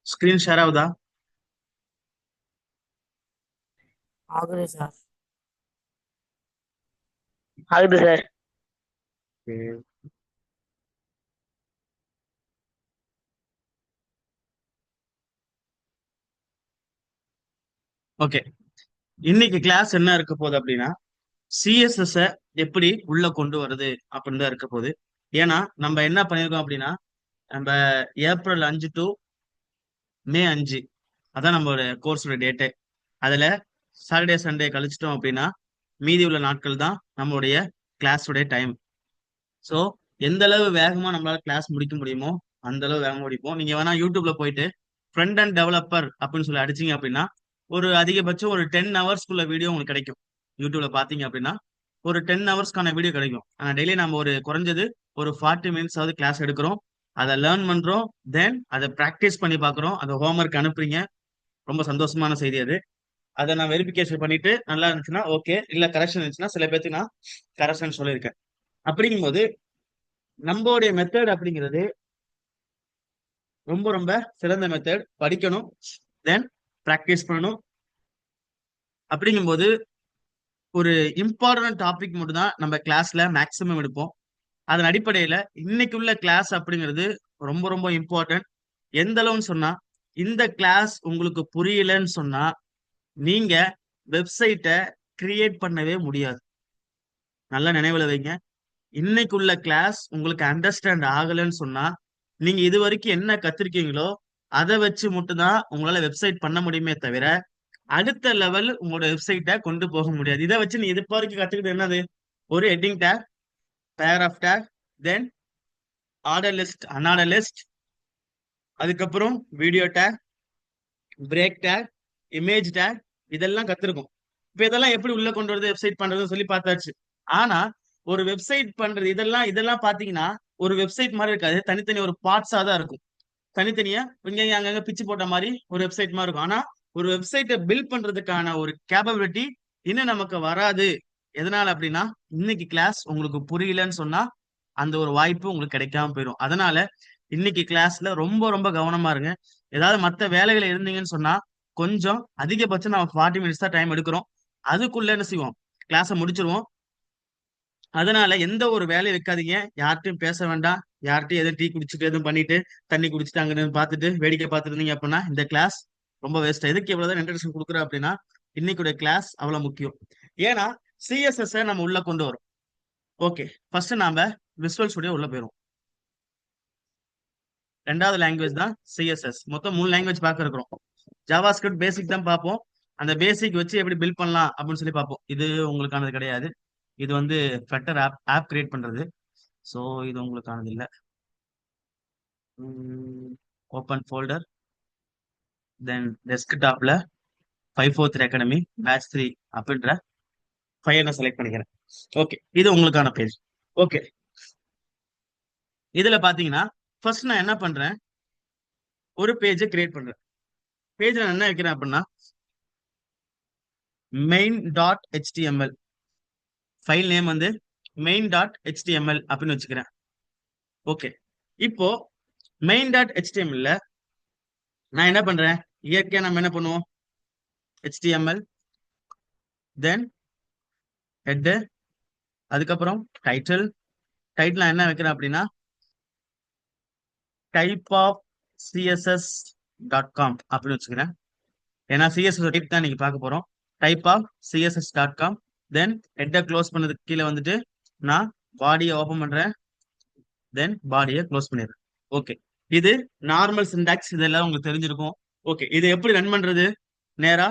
Screen share అవుదా? ஆகுது sir. ஆகுது sir. Okay, இன்னைக்கு கிளாஸ் என்ன இருக்க போகுது அப்படின்னா, சிஎஸ்எஸ் எப்படி உள்ள கொண்டு வருது அப்படின்னு தான் இருக்க போகுது. ஏன்னா நம்ம என்ன பண்ணியிருக்கோம் அப்படின்னா, நம்ம ஏப்ரல் 5 டு மே 5, அதான் நம்மளோட கோர்ஸோட டேட்டு. அதுல சாட்டர்டே சண்டே கழிச்சிட்டோம் அப்படின்னா மீதி உள்ள நாட்கள் தான் நம்மளுடைய கிளாஸோடைய டைம். ஸோ எந்த அளவு வேகமா நம்மளால கிளாஸ் முடிக்க முடியுமோ அந்த அளவு வேகமா முடிப்போம். நீங்க வேணா யூடியூப்ல போயிட்டு ஃப்ரண்ட் அண்ட் டெவலப்பர் அப்படின்னு சொல்லி அடிச்சீங்க அப்படின்னா ஒரு அதிகபட்சம் ஒரு 10 ஹவர்ஸ்க்குள்ள வீடியோ உங்களுக்கு கிடைக்கும். யூடியூப்ல பாத்தீங்க அப்படின்னா ஒரு 10 ஹவர்ஸ்க்கான வீடியோ கிடைக்கும். ஆனா டெய்லி நம்ம ஒரு குறைஞ்சது ஒரு 40 மினிட்ஸ் ஆவது கிளாஸ் எடுக்கிறோம், அதை லேர்ன் பண்றோம், தென் அதை ப்ராக்டிஸ் பண்ணி பார்க்குறோம், அதை ஹோம்ஒர்க் அனுப்புறீங்க. ரொம்ப சந்தோஷமான செய்தி அது. அதை நான் வெரிஃபிகேஷன் பண்ணிட்டு நல்லா இருந்துச்சுன்னா ஓகே, இல்ல கரெக்ஷன் இருந்துச்சுன்னா சில பேருக்கு நான் கரெக்ஷன் சொல்லியிருக்கேன். அப்படிங்கும்போது நம்மளுடைய மெத்தட் அப்படிங்கிறது ரொம்ப ரொம்ப சிறந்த மெத்தட். படிக்கணும், தென் ப்ராக்டிஸ் பண்ணணும். அப்படிங்கும்போது ஒரு இம்பார்ட்டன்ட் டாபிக் மட்டும் தான் நம்ம கிளாஸ்ல மேக்ஸிமம் எடுப்போம். அதன் அடிப்படையில இன்னைக்கு உள்ள கிளாஸ் அப்படிங்கிறது ரொம்ப ரொம்ப இம்பார்ட்டன்ட். எந்த அளவுன்னு சொன்னா, இந்த கிளாஸ் உங்களுக்கு புரியலன்னு சொன்னா நீங்க வெப்சைட்டை கிரியேட் பண்ணவே முடியாது. நல்லா நினைவுல வைங்க. இன்னைக்குள்ள கிளாஸ் உங்களுக்கு அண்டர்ஸ்டாண்ட் ஆகலைன்னு சொன்னா நீங்க இது வரைக்கும் என்ன கத்திருக்கீங்களோ அதை வச்சு மட்டும்தான் உங்களால வெப்சைட் பண்ண முடியுமே தவிர அடுத்த லெவல் உங்களோட வெப்சைட்டை கொண்டு போக முடியாது. இதை வச்சு நீ இது வரைக்கும் கத்துக்கிட்டு என்னது? ஒரு heading tag, paragraph tag, then order list, unorder list, அதுக்கப்புறம் video tag, break tag, image tag, இதெல்லாம் கத்துருக்கும். இப்ப இதெல்லாம் எப்படி உள்ள கொண்டு வரது, வெப்சைட் பண்றதுன்னு சொல்லி பார்த்தாச்சு. ஆனா ஒரு வெப்சைட் பண்றது இதெல்லாம் இதெல்லாம் பாத்தீங்கன்னா ஒரு வெப்சைட் மாதிரி இருக்காது. தனித்தனி ஒரு பார்ட்ஸா தான் இருக்கும். தனித்தனியா இங்க அங்கங்க பிச்சு போட்ட மாதிரி ஒரு வெப்சைட் மாதிரி இருக்கும். ஆனா ஒரு வெப்சைட்டை பில்ட் பண்றதுக்கான ஒரு கேப்பபிலிட்டி இன்னும் நமக்கு வராது. எதனால அப்படின்னா இன்னைக்கு கிளாஸ் உங்களுக்கு புரியலன்னு சொன்னா அந்த ஒரு வாய்ப்பு உங்களுக்கு கிடைக்காம போயிடும். அதனால இன்னைக்கு கிளாஸ்ல ரொம்ப ரொம்ப கவனமா இருங்க. ஏதாவது மற்ற வேலைகள் இருந்தீங்கன்னு சொன்னா கொஞ்சம் அதிகபட்சம் நம்ம 40 மினிட்ஸ் தான் டைம் எடுக்கிறோம். அதுக்குள்ள என்ன செய்வோம், கிளாஸை முடிச்சிருவோம். அதனால எந்த ஒரு வேலையும் வைக்காதீங்க, யார்கிட்டயும் பேச வேண்டாம். யார்கிட்டயும் எதுவும் டீ குடிச்சிட்டு எதுவும் பண்ணிட்டு தண்ணி குடிச்சிட்டு அங்க பார்த்துட்டு வேடிக்கை பார்த்துட்டு இருந்தீங்க அப்படின்னா இந்த கிளாஸ் ரொம்ப வேஸ்ட். எதுக்கு எவ்வளவுதான் இன்ட்ரடக்ஷன் கொடுக்குறோம் அப்படின்னா இன்னைக்குடைய கிளாஸ் அவ்வளவு முக்கியம். ஏன்னா சிஎஸ்எஸ் நம்ம உள்ள கொண்டு வரும். ஓகே, ஃபர்ஸ்ட் நாம விசுவல் ஸ்டுடியோ உள்ள போயிரும். ரெண்டாவது லாங்குவேஜ் தான் சிஎஸ்எஸ். மொத்தம் 3 லாங்குவேஜ் பார்க்க இருக்கிறோம். ஜாவா ஸ்கிரிப்ட் பேசிக் தான் பார்ப்போம். அந்த பேசிக் வச்சு எப்படி பில்ட் பண்ணலாம் அப்படின்னு சொல்லி பார்ப்போம். இது உங்களுக்கானது கிடையாது. இது வந்து ஃபிளட்டர் ஆப் கிரியேட் பண்றது. ஸோ இது உங்களுக்கானது இல்லை. ஓப்பன் ஃபோல்டர், தென் டெஸ்க்டாப்ல 543 அகாடமி பேட்ச் 3 அப்படின்ற ஃபைலை நான் செலக்ட் பண்ணிக்கிறேன். ஓகே, இது உங்களுக்கான பேஜ். ஓகே, இதுல பாத்தீங்கன்னா ஃபர்ஸ்ட் நான் என்ன பண்றேன், ஒரு பேஜை கிரியேட் பண்றேன். பேஜ் நான் என்ன வைக்கிறேன் அப்படின்னா main.html, ஃபைல் நேம் வந்து main.html அப்படின்னு வச்சுக்கிறேன். ஓகே, இப்போ main.html நான் என்ன பண்றேன், இயற்கையா நம்ம என்ன பண்ணுவோம், HTML, தென் ஹெட், அதுக்கப்புறம் டைட்டில். டைட்டில் என்ன வைக்கிறேன் அப்படின்னா டைப் ஆஃப் css.com அப்படின்னு வச்சுக்கிறேன். ஏன்னா சிஎஸ்எஸ் டைப் தான் நீங்க பார்க்க போறோம். Type of css.com. தென் ஹெட்டை க்ளோஸ் பண்ணதுக்கு கீழே வந்துட்டு நான் பாடியை ஓபன் பண்றேன், தென் பாடியை க்ளோஸ் பண்ணிடுறேன். ஓகே, இது நார்மல் சிண்டாக்ஸ், இதெல்லாம் உங்களுக்கு தெரிஞ்சிருக்கும். ஓகே, இது எப்படி ரன் பண்றது, நேரா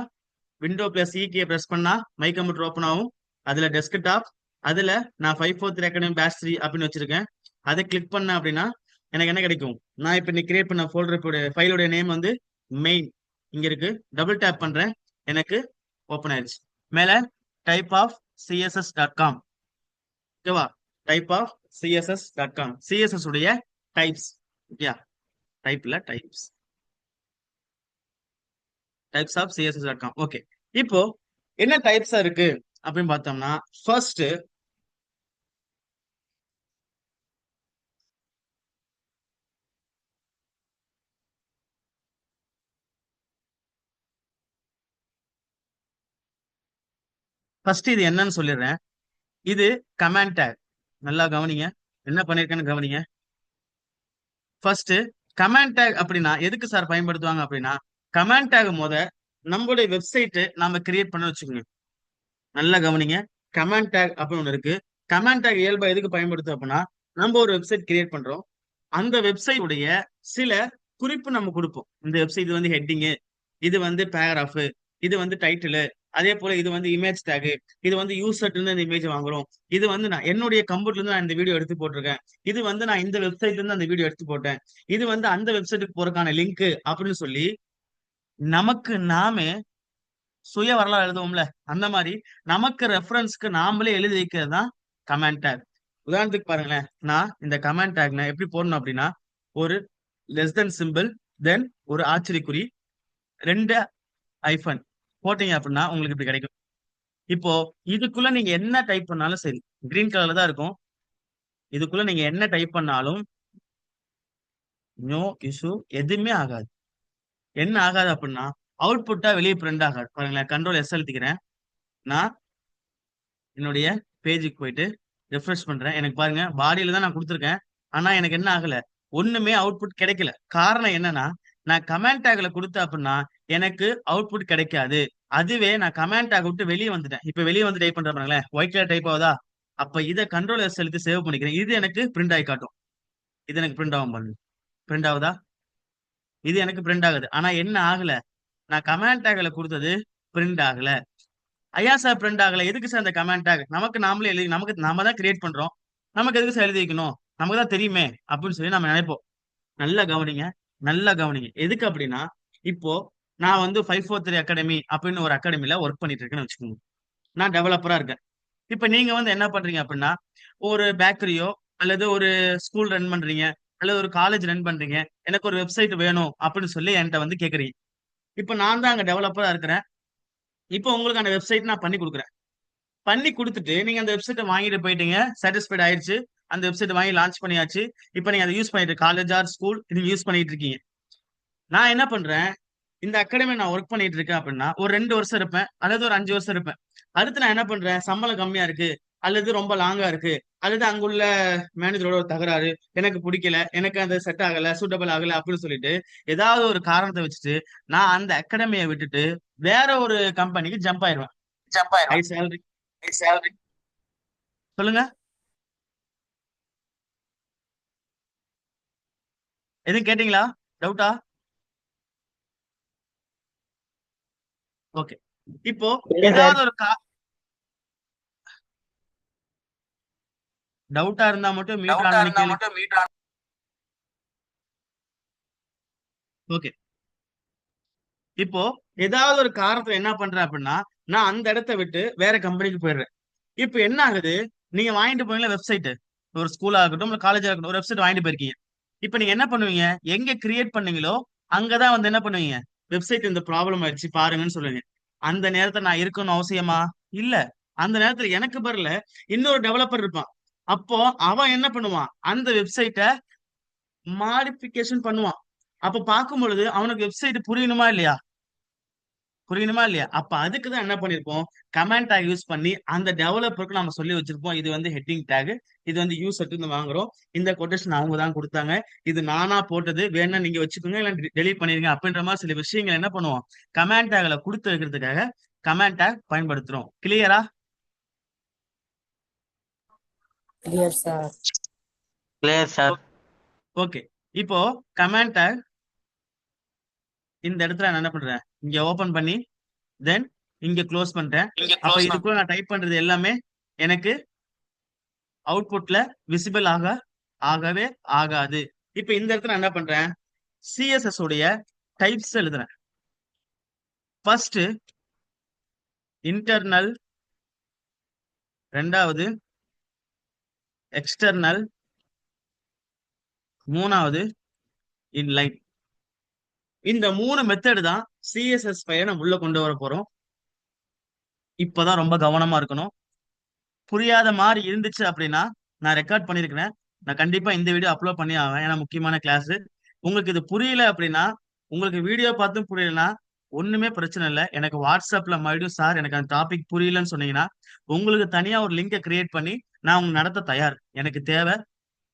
விண்டோ பிளஸ் இ கீயை பிரஸ் பண்ணா மை கம்ப்யூட்டர் ஓப்பன் ஆகும். அதுல டெஸ்க்டாப், அதுல நான் 543 அகாடமி பேட்ச் 3 அப்படின்னு வச்சிருக்கேன். அதை கிளிக் பண்ண அப்படின்னா எனக்கு என்ன கிடைக்கும், நான் இப்ப நீ கிரியேட் பண்ண ஃபோல்டர் ஃபைலோட நேம் வந்து மெயின் இங்க இருக்கு. டபுள் டேப் பண்றேன், எனக்கு ஓப்பன் ஆயிடுச்சு. மேல டைப் ஆஃப் css.com. ஓகேவா, டைப் ஆஃப் css.com, சிஎஸ்எஸ் உடைய டைப்ஸ். ஓகே, டைப்ல types, types of css.com. Okay, இப்போ என்ன டைப்ஸா இருக்கு அப்படின்னு பார்த்தோம்னா ஃபர்ஸ்ட் ஃபர்ஸ்ட் இது என்னன்னு சொல்லிடுறேன். இது கமாண்ட் டேக். நல்லா கவனிங்க, என்ன பண்ணிருக்கேன்னு கவனிங்க. ஃபர்ஸ்ட் கமாண்ட் டேக் அப்படின்னா எதுக்கு சார் பயன்படுத்துவாங்க அப்படின்னா, கமாண்ட் டேக் நம்மளுடைய வெப்சைட் நாம கிரியேட் பண்ண வச்சுக்கோங்க. நல்லா கவனிங்க. கமாண்ட் டேக் அப்படின்னு ஒன்று இருக்கு. கமாண்ட் டேக் இயல்பா எதுக்கு பயன்படுத்தும் அப்படின்னா, நம்ம ஒரு வெப்சைட் கிரியேட் பண்றோம். அந்த வெப்சைட் உடைய சில குறிப்பு நம்ம கொடுப்போம். இந்த வெப்சைட் இது வந்து ஹெட்டிங்கு, இது வந்து பேராகிராஃப், இது வந்து டைட்டில், அதே போல இது வந்து இமேஜ் டேக், இது வந்து யூசர்ல இருந்து இந்த இமேஜ் வாங்குறோம், இது வந்து நான் என்னுடைய கம்ப்யூட்டர்ல இருந்து நான் இந்த வீடியோ எடுத்து போட்டிருக்கேன், இது வந்து நான் இந்த வெப்சைட்ல இருந்து அந்த வீடியோ எடுத்து போட்டேன், இது வந்து அந்த வெப்சைட்டுக்கு போறதுக்கான லிங்க் அப்படின்னு சொல்லி நமக்கு நாமே சுய வரலாறு எழுதுவோம்ல, அந்த மாதிரி நமக்கு ரெஃபரன்ஸ்க்கு நாமளே எழுதி வைக்கிறது தான் கமெண்ட் டேக். உதாரணத்துக்கு பாருங்களேன், நான் இந்த கமெண்ட் டேக் நான் எப்படி போடணும் அப்படின்னா, ஒரு லெஸ் தென் சிம்பிள், தென் ஒரு ஆச்சரியக்குறி, 2 ஐஃபன் போட்டீங்க அப்படின்னா உங்களுக்கு இப்படி கிடைக்கும். இப்போ இதுக்குள்ள நீங்க என்ன டைப் பண்ணாலும் சரி, கிரீன் கலர்ல தான் இருக்கும். இதுக்குள்ள நீங்க என்ன டைப் பண்ணாலும் நோ இஷ்யூ, எதுவுமே ஆகாது. என்ன ஆகாது அப்படின்னா, அவுட்புட்டா வெளியே பிரிண்ட் ஆகாது. பாருங்களேன், கண்ட்ரோல் எஸ் அழுத்திக்கிறேன். நான் என்னுடைய பேஜுக்கு போயிட்டு ரெஃப்ரெஷ் பண்றேன். எனக்கு பாருங்க, பாடியில தான் நான் கொடுத்துருக்கேன். ஆனா எனக்கு என்ன ஆகல, ஒண்ணுமே அவுட்புட் கிடைக்கல. காரணம் என்னன்னா, நான் கமெண்ட் டேக்ல கொடுத்தேன் அப்படின்னா எனக்கு அவுட்புட் கிடைக்காது. அதுவே நான் கமெண்ட் டேக் விட்டு வெளியே வந்துட்டேன். இப்ப வெளியே வந்து டைப் பண்றேன் பாருங்களேன், ஒயிட் கலர் டைப் ஆகுதா? அப்ப இதை கண்ட்ரோல் எஸ் அழுத்தி சேவ் பண்ணிக்கிறேன். இது எனக்கு பிரிண்ட் ஆகி காட்டும். இது எனக்கு பிரிண்ட் ஆகும் பாருங்க. பிரிண்ட் ஆகுதா? இது எனக்கு பிரிண்ட் ஆகுது. ஆனா என்ன ஆகல, நான் கமெண்ட் டேக்ல கொடுத்தது பிரிண்ட் ஆகல. ஐயா சார், பிரிண்ட் ஆகல. எதுக்கு சார் அந்த கமெண்ட் டேக்? நமக்கு நாமளே எழுதி, நமக்கு நாம தான் கிரியேட் பண்றோம், நமக்கு எதுக்கு சார் எழுதி வைக்கணும், நமக்கு தான் தெரியுமே அப்படின்னு சொல்லி நம்ம நினைப்போம். நல்லா கவனிங்க, நல்லா கவனிங்க. எதுக்கு அப்படின்னா, இப்போ நான் வந்து 543 அகாடமி அப்படின்னு ஒரு அகாடமில ஒர்க் பண்ணிட்டு இருக்கேன்னு வச்சுக்கோங்க. நான் டெவலப்பரா இருக்கேன். இப்ப நீங்க வந்து என்ன பண்றீங்க அப்படின்னா, ஒரு பேக்கரியோ அல்லது ஒரு ஸ்கூல் ரன் பண்றீங்க, அல்லது ஒரு காலேஜ் ரன் பண்றீங்க, எனக்கு ஒரு வெப்சைட் வேணும் அப்படின்னு சொல்லி என்கிட்ட வந்து கேக்குறீங்க. இப்ப நான் தான் அங்க டெவலப்பரா இருக்கிறேன். இப்போ உங்களுக்கு அந்த வெப்சைட் நான் பண்ணி கொடுக்குறேன். பண்ணி கொடுத்துட்டு நீங்க அந்த வெப்சைட்டை வாங்கிட்டு போயிட்டீங்க, சாட்டிஸ்ஃபைட் ஆயிடுச்சு, அந்த வெப்சைட் வாங்கி லான்ச் பண்ணியாச்சு. இப்போ நீங்க அதை யூஸ் பண்ணிட்டு காலேஜ் ஆர் ஸ்கூல் நீங்க யூஸ் பண்ணிட்டு இருக்கீங்க. நான் என்ன பண்றேன், இந்த அகாடமி நான் ஒர்க் பண்ணிட்டு இருக்கேன் அப்படின்னா ஒரு 2 வருஷம் இருப்பேன், அல்லது ஒரு 5 வருஷம் இருப்பேன். அடுத்து நான் என்ன பண்றேன், சம்பளம் கம்மியா இருக்கு, அல்லது ரொம்ப லாங்கா இருக்கு, அல்லது அங்குள்ள மேனேஜரோட ஒரு தகராறு, எனக்கு பிடிக்கல, எனக்கு அந்த செட் ஆகல, சூட்டபிள் ஆகல அப்படின்னு சொல்லிட்டு ஏதாவது ஒரு காரணத்தை வச்சுட்டு நான் அந்த அகாடமியை விட்டுட்டு வேற ஒரு கம்பெனிக்கு ஜம்ப் ஆயிடுவேன். ஜம்ப் ஹை ஆயிரும். சேலரி. சேலரி. சொல்லுங்க, எதுவும் கேட்டீங்களா? டவுட்டா? ஓகே. இப்போ இல்ல சார். ஏதாவது ஒரு டவுட்டா இருந்தா மட்டும் மியூட் டவுட்டா ஆன் பண்ணி இருந்தா கேளு. மட்டும் மீட் ஆன். ஓகே. இப்போ ஏதாவது ஒரு காரணத்துல என்ன பண்றேன் அப்படின்னா, நான் அந்த இடத்த விட்டு வேற கம்பெனிக்கு போயிடுறேன். இப்போ என்ன ஆகுது, நீங்க வாங்கிட்டு போனீங்களா வெப்சைட், ஒரு ஸ்கூலா இருக்கட்டும் இல்ல காலேஜா இருக்கட்டும், ஒரு வெப்சைட் வாங்கிட்டு போயிருக்கீங்க. இப்போ நீங்க என்ன பண்ணுவீங்க, எங்க கிரியேட் பண்ணீங்களோ அங்கதான் வந்து என்ன பண்ணுவீங்க, வெப்சைட் இந்த ப்ராப்ளம் ஆயிடுச்சு பாருங்கன்னு சொல்லுவீங்க. அந்த நேரத்துல நான் இருக்கணும்னு அவசியமா? இல்ல. அந்த நேரத்துல எனக்கு பதிலா இன்னொரு டெவலப்பர் இருப்பான். அப்போ அவன் என்ன பண்ணுவான், அந்த வெப்சைட்டை மாடிஃபிகேஷன் பண்ணுவான். அப்ப பார்க்கும் பொழுது அவனுக்கு வெப்சைட் புரியணுமா இல்லையா? புரியணுமா இல்லையா? அப்ப அதுக்கு தான் என்ன பண்ணிருப்போம், கமெண்ட் டேக் யூஸ் பண்ணி அந்த டெவலப்பருக்கு நம்ம சொல்லி வச்சிருப்போம், இது வந்து ஹெட்டிங் டேக், இது வந்து யூசர் இருந்து வாங்குறோம், இந்த கொட்டேஷன் அவங்க தான் கொடுத்தாங்க, இது நானா போட்டது, வேணா நீங்க வச்சுக்கோங்க இல்ல டெலீட் பண்ணிருங்க அப்படின்ற மாதிரி சில விஷயங்கள் என்ன பண்ணுவோம், கமெண்ட் டேக்ல கொடுத்து வைக்கிறதுக்காக கமெண்ட் டேக் பயன்படுத்துறோம். கிளியரா? Clear sir. Clear sir. Okay. இப்போ கமெண்ட் டேக் இந்த இடத்துல நான் என்ன பண்றேன், இங்க ஓபன் பண்ணி தென் இங்க க்ளோஸ் பண்றேன். இங்க அப்ப க்ளோஸ் இதுக்குள்ள நான் டைப் பண்றது எல்லாமே எனக்கு அவுட்புட்ல விசிபிள் ஆகவே ஆகாது. இப்ப இந்த இடத்துல நான் என்ன பண்றேன், சிஎஸ்எஸ் உடைய டைப்ஸ் எழுதுறேன். ஃபர்ஸ்ட் இன்டர்னல், ரெண்டாவது எக்ஸ்டர்னல், மூணாவது இன்லைன். இந்த 3 மெத்தட் தான் சிஎஸ்எஸ் ஃபைலை நம்ம உள்ள கொண்டு வர போறோம். இப்பதான் ரொம்ப கவனமா இருக்கணும். புரியாத மாதிரி இருந்துச்சு அப்படின்னா நான் ரெக்கார்ட் பண்ணிருக்கிறேன், நான் கண்டிப்பா இந்த வீடியோ அப்லோட் பண்ணி ஆவேன், ஏன்னா முக்கியமான கிளாஸ். உங்களுக்கு இது புரியல அப்படின்னா, உங்களுக்கு வீடியோ பார்த்தும் புரியலனா ஒண்ணுமே பிரச்சனை இல்லை. எனக்கு வாட்ஸ்அப்ல மறுபடியும் சார் எனக்கு அந்த டாபிக் புரியலன்னு சொன்னீங்கன்னா உங்களுக்கு தனியா ஒரு லிங்கை கிரியேட் பண்ணி நான் உங்களுக்கு நடத்த தயார். எனக்கு தேவை,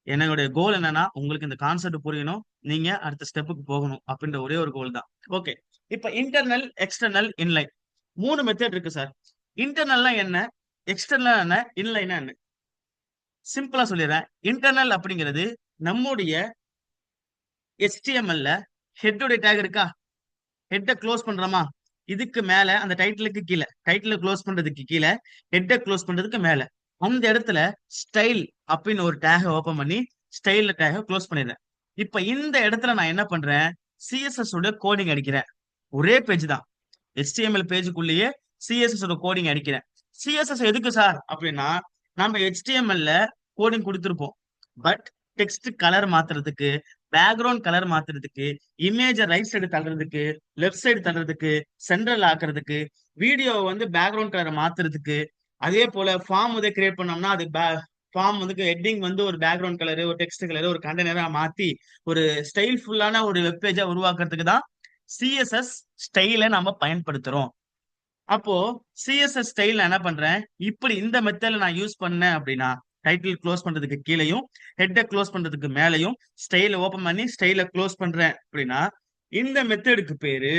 என்னுடைய கோல் என்னன்னா உங்களுக்கு இந்த கான்செப்ட் புரியணும், நீங்க அடுத்த ஸ்டெப்புக்கு போகணும் அப்படின்ற ஒரே ஒரு கோல் தான். ஓகே, இப்ப இன்டர்னல், எக்ஸ்டர்னல், இன்லைன் 3 மெத்தட் இருக்கு சார். இன்டர்னல்னா என்ன, எக்ஸ்டர்னல் என்ன, இன்லைனா என்ன? சிம்பிளா சொல்லிடுறேன். இன்டர்னல் அப்படிங்கிறது நம்முடைய HTML-ல ஹெட்டோட டேக் இருக்கா, ஹெட்டை க்ளோஸ் பண்றோமா, இதுக்கு மேல அந்த டைட்டிலுக்கு கீழே, டைட்டில் க்ளோஸ் பண்றதுக்கு கீழே, ஹெட்டை க்ளோஸ் பண்றதுக்கு மேல அந்த இடத்துல ஸ்டைல் அப்படின்னு ஒரு டேக ஓபன் பண்ணி ஸ்டைல் டேக க்ளோஸ் பண்ணிடுறேன். இப்ப இந்த இடத்துல நான் என்ன பண்றேன், சிஎஸ்எஸ் உடைய கோடிங் அடிக்கிறேன். ஒரே பேஜ் தான், HTML பேஜுக்குள்ளேயே சிஎஸ்எஸ் ஓட கோடிங் அடிக்கிறேன். சிஎஸ்எஸ் எதுக்கு சார் அப்படின்னா, நம்ம HTML-ல கோடிங் கொடுத்துருப்போம், பட் டெக்ஸ்ட் கலர் மாத்துறதுக்கு, பேக்ரவுண்ட் கலர் மாத்துறதுக்கு, இமேஜ ரைட் சைடு தள்ளுறதுக்கு, லெஃப்ட் சைடு தள்ளுறதுக்கு, சென்ட்ரல் ஆக்குறதுக்கு, வீடியோ வந்து பேக்ரவுண்ட் கலரை மாத்துறதுக்கு, அதே போல ஃபார்ம் வந்து கிரியேட் பண்ணோம்னா அது ஃபார்ம் வந்து ஹெட்டிங் வந்து ஒரு பேக்ரவுண்ட் கலரு, ஒரு டெக்ஸ்ட் கலரு, ஒரு கண்டெய்னரா மாத்தி ஒரு ஸ்டைல் ஃபுல்லான ஒரு வெப் பேஜா உருவாக்குறதுக்கு தான் சிஎஸ்எஸ் ஸ்டைலை நம்ம பயன்படுத்துறோம். அப்போ சிஎஸ்எஸ் ஸ்டைல் நான் என்ன பண்றேன், இப்படி இந்த மெத்தட்ல நான் யூஸ் பண்ணேன் அப்படின்னா, டைட்டில் க்ளோஸ் பண்றதுக்கு கீழேயும் ஹெட்டை க்ளோஸ் பண்றதுக்கு மேலையும் ஸ்டைல ஓபன் பண்ணி ஸ்டைல க்ளோஸ் பண்றேன் அப்படின்னா இந்த மெத்தடுக்கு பேரு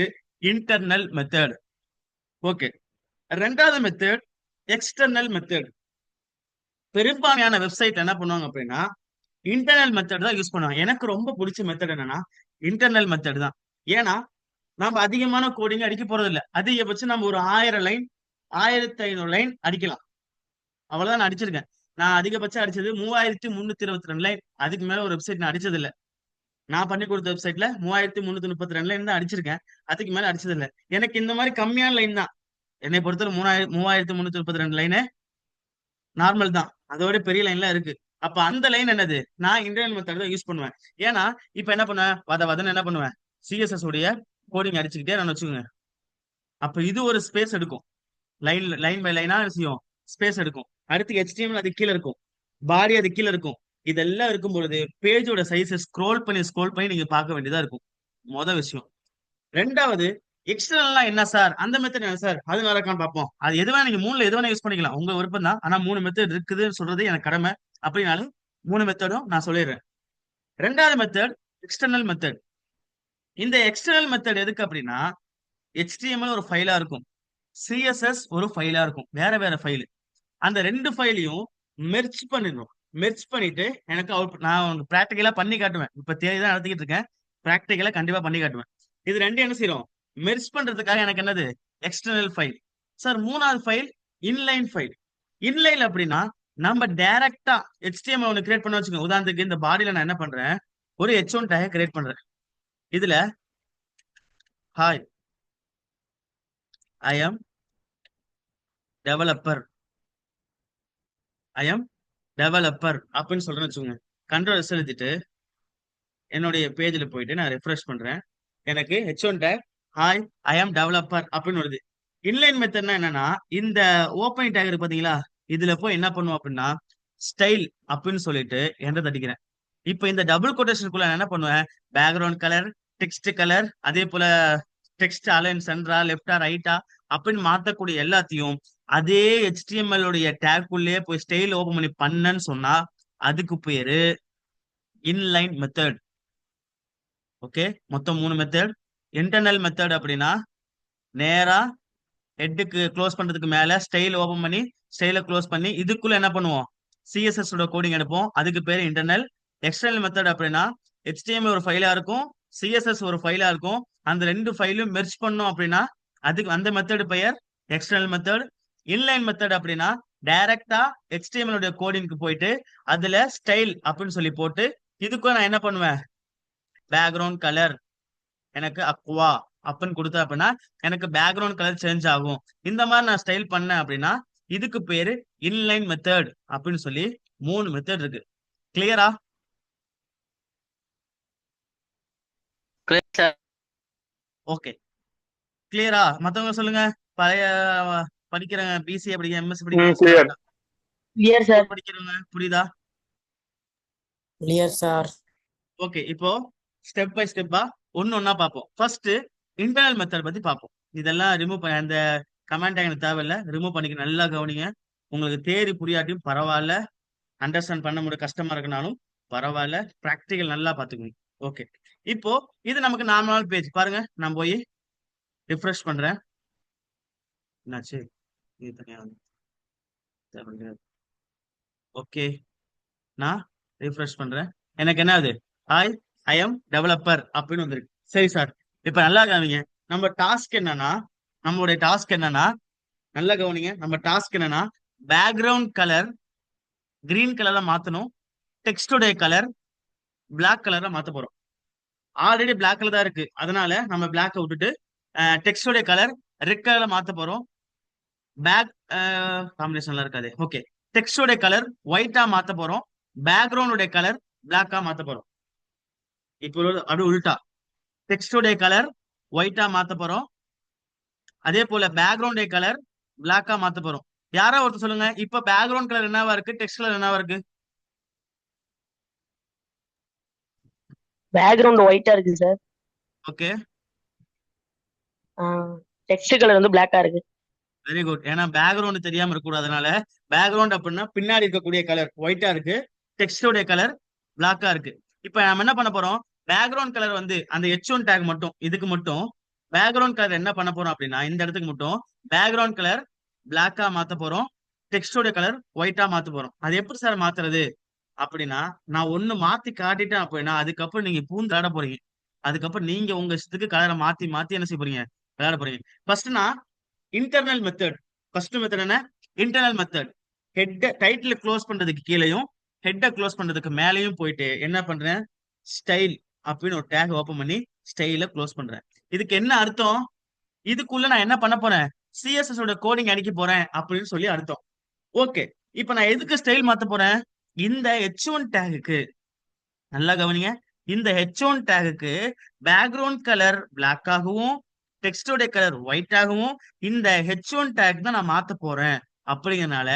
இன்டர்னல் மெத்தட். ஓகே, ரெண்டாவது மெத்தட் எக்ஸ்டர்னல் மெத்தட். பெரும்பான்மையான வெப்சைட் என்ன பண்ணுவாங்க அப்படின்னா இன்டர்னல் மெத்தட் தான் யூஸ் பண்ணுவாங்க. எனக்கு ரொம்ப பிடிச்ச மெத்தட் என்னன்னா இன்டர்னல் மெத்தட் தான். ஏன்னா நம்ம அதிகமான கோடிங் அடிக்க போறது இல்லை, அதிகபட்சம் நம்ம ஒரு 1000 லைன் 1500 லைன் அடிக்கலாம், அவ்வளவுதான் நான் அடிச்சிருக்கேன். நான் அதிகபட்சம் அடிச்சது 3322 லைன், அதுக்கு மேல ஒரு வெப்சைட் நான் அடிச்சது இல்லை. நான் பண்ணி கொடுத்த வெப்சைட்ல 3332 லைன் தான் அடிச்சிருக்கேன், அதுக்கு மேல அடிச்சது இல்லை. எனக்கு இந்த மாதிரி கம்மியான லைன் தான் என்னை பொறுத்தவரை 3332 லைனு நார்மல் தான், அதோட பெரிய லைன்லாம் இருக்கு. அப்ப அந்த லைன் என்னது, நான் இன்டர்னல் மெத்தட் தான் யூஸ் பண்ணுவேன். ஏன்னா இப்ப என்ன பண்ணுவேன், வதன்னு என்ன பண்ணுவேன், சிஎஸ்எஸ் உடைய கோடிங் அடிச்சுக்கிட்டே நான் வச்சுக்கோங்க. அப்ப இது ஒரு ஸ்பேஸ் எடுக்கும், லைன் பை லைனா செய்யும், ஸ்பேஸ் எடுக்கும். அடுத்து HTML அது கீழே இருக்கும், பாடி அது கீழே இருக்கும். இதெல்லாம் இருக்கும் பொழுது பேஜோட சைஸை ஸ்க்ரோல் பண்ணி நீங்க பார்க்க வேண்டியதா இருக்கும், மொதல் விஷயம். ரெண்டாவது எக்ஸ்டர்னல்லாம் என்ன சார், அந்த மெத்தட் என்ன சார், அது வேற இருக்கான்னு பார்ப்போம். அது எதுவா நீங்க 3ல எது வேணா யூஸ் பண்ணிக்கலாம், உங்க விருப்பம் தான். ஆனா 3 மெத்தட் இருக்குதுன்னு சொல்றது எனக்கு கடமை, அப்படின்னாலும் 3 மெத்தடும் நான் சொல்லிடுறேன். ரெண்டாவது மெத்தட் எக்ஸ்டர்னல் மெத்தட். இந்த எக்ஸ்டர்னல் மெத்தட் எதுக்கு அப்படின்னா, HTML ஒரு ஃபைலா இருக்கும், CSS ஒரு ஃபைலா இருக்கும், வேற வேற ஃபைல். அந்த 2 ஃபைலையும் மெர்ஜ் பண்ணிடணும். மெர்ஜ் பண்ணிட்டு எனக்கு நான் உங்களுக்கு ப்ராக்டிக்கலா பண்ணி காட்டுவேன். இப்ப தேதி தான் நடத்திக்கிட்டு இருக்கேன், ப்ராக்டிக்கலா கண்டிப்பா பண்ணி காட்டுவேன். இது ரெண்டும் என்ன செய்யறோம், மெர்ஜ் பண்றதுக்காக எனக்கு என்னது எக்ஸ்டர்னல் ஃபைல். சார் மூணாவது ஃபைல் இன்லைன் ஃபைல். இன்லைன் அப்படின்னா நம்ம டைரக்டா HTML ஒன்று கிரியேட் பண்ண வச்சுக்கோங்க. உதாரணத்துக்கு இந்த பாடியில நான் என்ன பண்றேன், ஒரு H1 டேக் கிரியேட் பண்றேன். இதுல hi I am developer, I am developer அப்படின்னு சொல்றேன்னு வச்சுக்கோங்க. கண்ட்ரோல் செலுத்திட்டு என்னுடைய பேஜ்ல போயிட்டு நான் ரெஃப்ரெஷ் பண்றேன், எனக்கு H1 take hi I am developer அப்படின்னு வருது. இன்லைன் மெத்தட்னா என்னன்னா, இந்த ஓப்பனிங் டேக் இருக்கு பாத்தீங்களா, இதுல போய் என்ன பண்ணுவோம் அப்படின்னா ஸ்டைல் அப்படின்னு சொல்லிட்டு என்டர் தட்டிக்கிறேன். இப்ப இந்த டபுள் கொட்டேஷனுக்குள்ள என்ன பண்ணுவேன், பேக்ரவுண்ட் கலர், டெக்ஸ்ட் கலர், அதே போல டெக்ஸ்ட் அலைன் சென்டரா லெஃப்டா ரைட்டா அப்படின்னு மாத்தக்கூடிய எல்லாத்தையும் அதே HTML உடைய டேக்குள்ளே போய் ஸ்டைல் ஓபன் பண்ணி பண்ணன்னு சொன்னா அதுக்கு பேரு இன்லைன் மெத்தட். ஓகே, மொத்தம் 3 மெத்தட். இன்டர்னல் மெத்தட் அப்படின்னா நேரா ஹெட்டுக்கு க்ளோஸ் பண்றதுக்கு மேல ஸ்டைல் ஓபன் பண்ணி ஸ்டைல க்ளோஸ் பண்ணி இதுக்குள்ள என்ன பண்ணுவோம், CSS ஓட கோடிங் எடுப்போம், அதுக்கு பேரு இன்டர்னல். எக்ஸ்டர்னல் மெத்தட் அப்படின்னா HTML ஒரு ஃபைலா இருக்கும், CSS ஒரு ஃபைலா இருக்கும், அந்த 2 ஃபைலும் மெர்ஜ் பண்ணோம் அப்படின்னா அதுக்கு அந்த மெத்தட் பெயர் எக்ஸ்டர்னல் மெத்தட். இன்லைன் மெத்தட் அப்படின்னா டைரக்டா HTML உடைய கோடிங்க்கு போயிட்டு அதுல ஸ்டைல் அப்படின்னு சொல்லி போட்டு இதுக்கும் நான் என்ன பண்ணுவேன், பேக்ரவுண்ட் கலர் எனக்கு அக்வா அப்படின்னு கொடுத்தா அப்படின்னா எனக்கு பேக்ரவுண்ட் கலர் சேஞ்ச் ஆகும். இந்த மாதிரி நான் ஸ்டைல் பண்ணேன் அப்படின்னா இதுக்கு பேரு இன்லைன் மெத்தட் அப்படின்னு சொல்லி 3 மெத்தட் இருக்கு. கிளியரா? ஓகே, கிளியரா? மத்தவங்க சொல்லுங்க, பழைய படிக்கிறவங்க, பிசிஏ படிக்கிறேன், எம்எஸ் படிக்கிறேன், கிளியர் சார். படிக்கிறவங்க புரியுதா? Clear sir. ஓகே, இப்போ ஸ்டெப் பை ஸ்டெப்பா ஒன்னு ஒன்னா பார்ப்போம். ஃபர்ஸ்ட் இன்டர்னல் மெத்தட் பத்தி பார்ப்போம். இதெல்லாம் ரிமூவ் பண்ண அந்த கமெண்ட் எனக்கு தேவையில்ல, ரிமூவ் பண்ணிக்க. நல்லா கவனிங்க. உங்களுக்கு தேரி புரியாட்டியும் பரவாயில்ல, அண்டர்ஸ்டாண்ட் பண்ண முடிய கஷ்டமா இருக்குனாலும் பரவாயில்ல, ப்ராக்டிகல் நல்லா பாத்துக்கணும். ஓகே, இப்போ இது நமக்கு நார்மல் பேஜ் பாருங்க. நான் போய் ரிஃப்ரெஷ் பண்றேன். என்னாச்சு? இது தனியா ஓகே, நான் ரிஃப்ரெஷ் பண்றேன். எனக்கு என்ன ஆகுது? ஹாய், ஐ எம் டெவலப்பர் அப்படின்னு வந்திருக்கு. சரி சார், இப்ப நல்லா கவனிங்க. நம்ம டாஸ்க் என்னன்னா நம்மளுடைய டாஸ்க் என்னன்னா நல்லா கவனிங்க. நம்ம டாஸ்க் என்னன்னா பேக்ரவுண்ட் கலர் கிரீன் கலர்ல மாத்தணும். டெக்ஸ்டோடைய கலர் பிளாக் கலர்ல மாத்த போறோம். ஆல்ரெடி பிளாக் கலர் தான் இருக்கு, அதனால நம்ம பிளாக்கை விட்டுட்டு டெக்ஸ்டோடைய கலர் ரெட் கலர்ல மாத்த போறோம். பேக் காம்பினேஷன்ல இருக்காது. ஓகே, டெக்ஸ்டோடைய கலர் ஒயிட்டா மாத்த போறோம். பேக்ரவுண்டோட கலர் பிளாக்கா மாத்த போறோம். இப்போ அப்படியே உல்டா, டெக்ஸ்டோடைய கலர் ஒயிட்டா மாத்த போறோம். அதே போல பேக்ரவுண்டோட கலர் பிளாக்கா மாத்த போறோம். யாரா ஒருத்தர் சொல்லுங்க, இப்ப பேக்ரவுண்ட் கலர் என்னவா இருக்கு, டெக்ஸ்ட் கலர் என்னவா இருக்கு? பேக்ரவுண்ட் ஒயிட்டா இருக்கு சார். ஓகே, டெக்ஸ்ட் கலர் வந்து பிளாக்கா இருக்கு. Very good. ஏன்னா பேக்ரவுண்ட் தெரியாம இருக்கக்கூடாது, அதனால பேக்ரவுண்ட் அப்படின்னா பின்னாடி இருக்கக்கூடிய கலர் ஒயிட்டா இருக்கு, டெக்ஸ்டோடைய கலர் பிளாக்கா இருக்கு. இப்ப நம்ம என்ன பண்ண போறோம்? பேக்ரவுண்ட் கலர் வந்து அந்த H1 டேக் மட்டும், இதுக்கு மட்டும் பேக்ரவுண்ட் கலர் என்ன பண்ண போறோம் அப்படின்னா இந்த இடத்துக்கு மட்டும் பேக்ரவுண்ட் கலர் பிளாக்கா மாத்த போறோம். டெக்ஸ்டோட கலர் ஒயிட்டா மாத்த போறோம். அது எப்படி சார் மாத்துறது அப்படின்னா, நான் ஒண்ணு மாத்தி காட்டிட்டேன் அப்படின்னா அதுக்கப்புறம் நீங்க பூந்து விளையாட போறீங்க. அதுக்கப்புறம் நீங்க உங்க இஷ்டத்துக்கு கலரை மாத்தி மாத்தி என்ன செய்ய போறீங்க? விளையாட போறீங்க. ஃபர்ஸ்ட் நான் இன்டர்னல் மெத்தட். ஃபர்ஸ்ட் மெத்தட் என்ன? Internal method. Head title close பண்றதுக்கு கீழேயும் ஹெட்டை க்ளோஸ் பண்றதுக்கு மேலேயும் போயிட்டு என்ன பண்றேன்? ஸ்டைல் அப்படின்னு ஒரு டேக் ஓபன் பண்ணி ஸ்டைல க்ளோஸ் பண்றேன். இதுக்கு என்ன அர்த்தம்? இதுக்குள்ள நான் என்ன பண்ண போறேன்? சிஎஸ்எஸ் ஓட கோடிங் அடிக்க போறேன் அப்படின்னு சொல்லி அர்த்தம். ஓகே, இப்ப நான் எதுக்கு ஸ்டைல் மாத்த போறேன்? இந்த H1 டேகுக்கு நல்லா கவனிங்க. இந்த H1 டேகுக்கு பேக்ரவுண்ட் கலர் பிளாக் ஆகவும் டெக்ஸ்டோட கலர் ஒயிட் ஆகவும் இந்த H1 டேக் தான் நான் மாத்த போறேன். அப்படிங்கறனால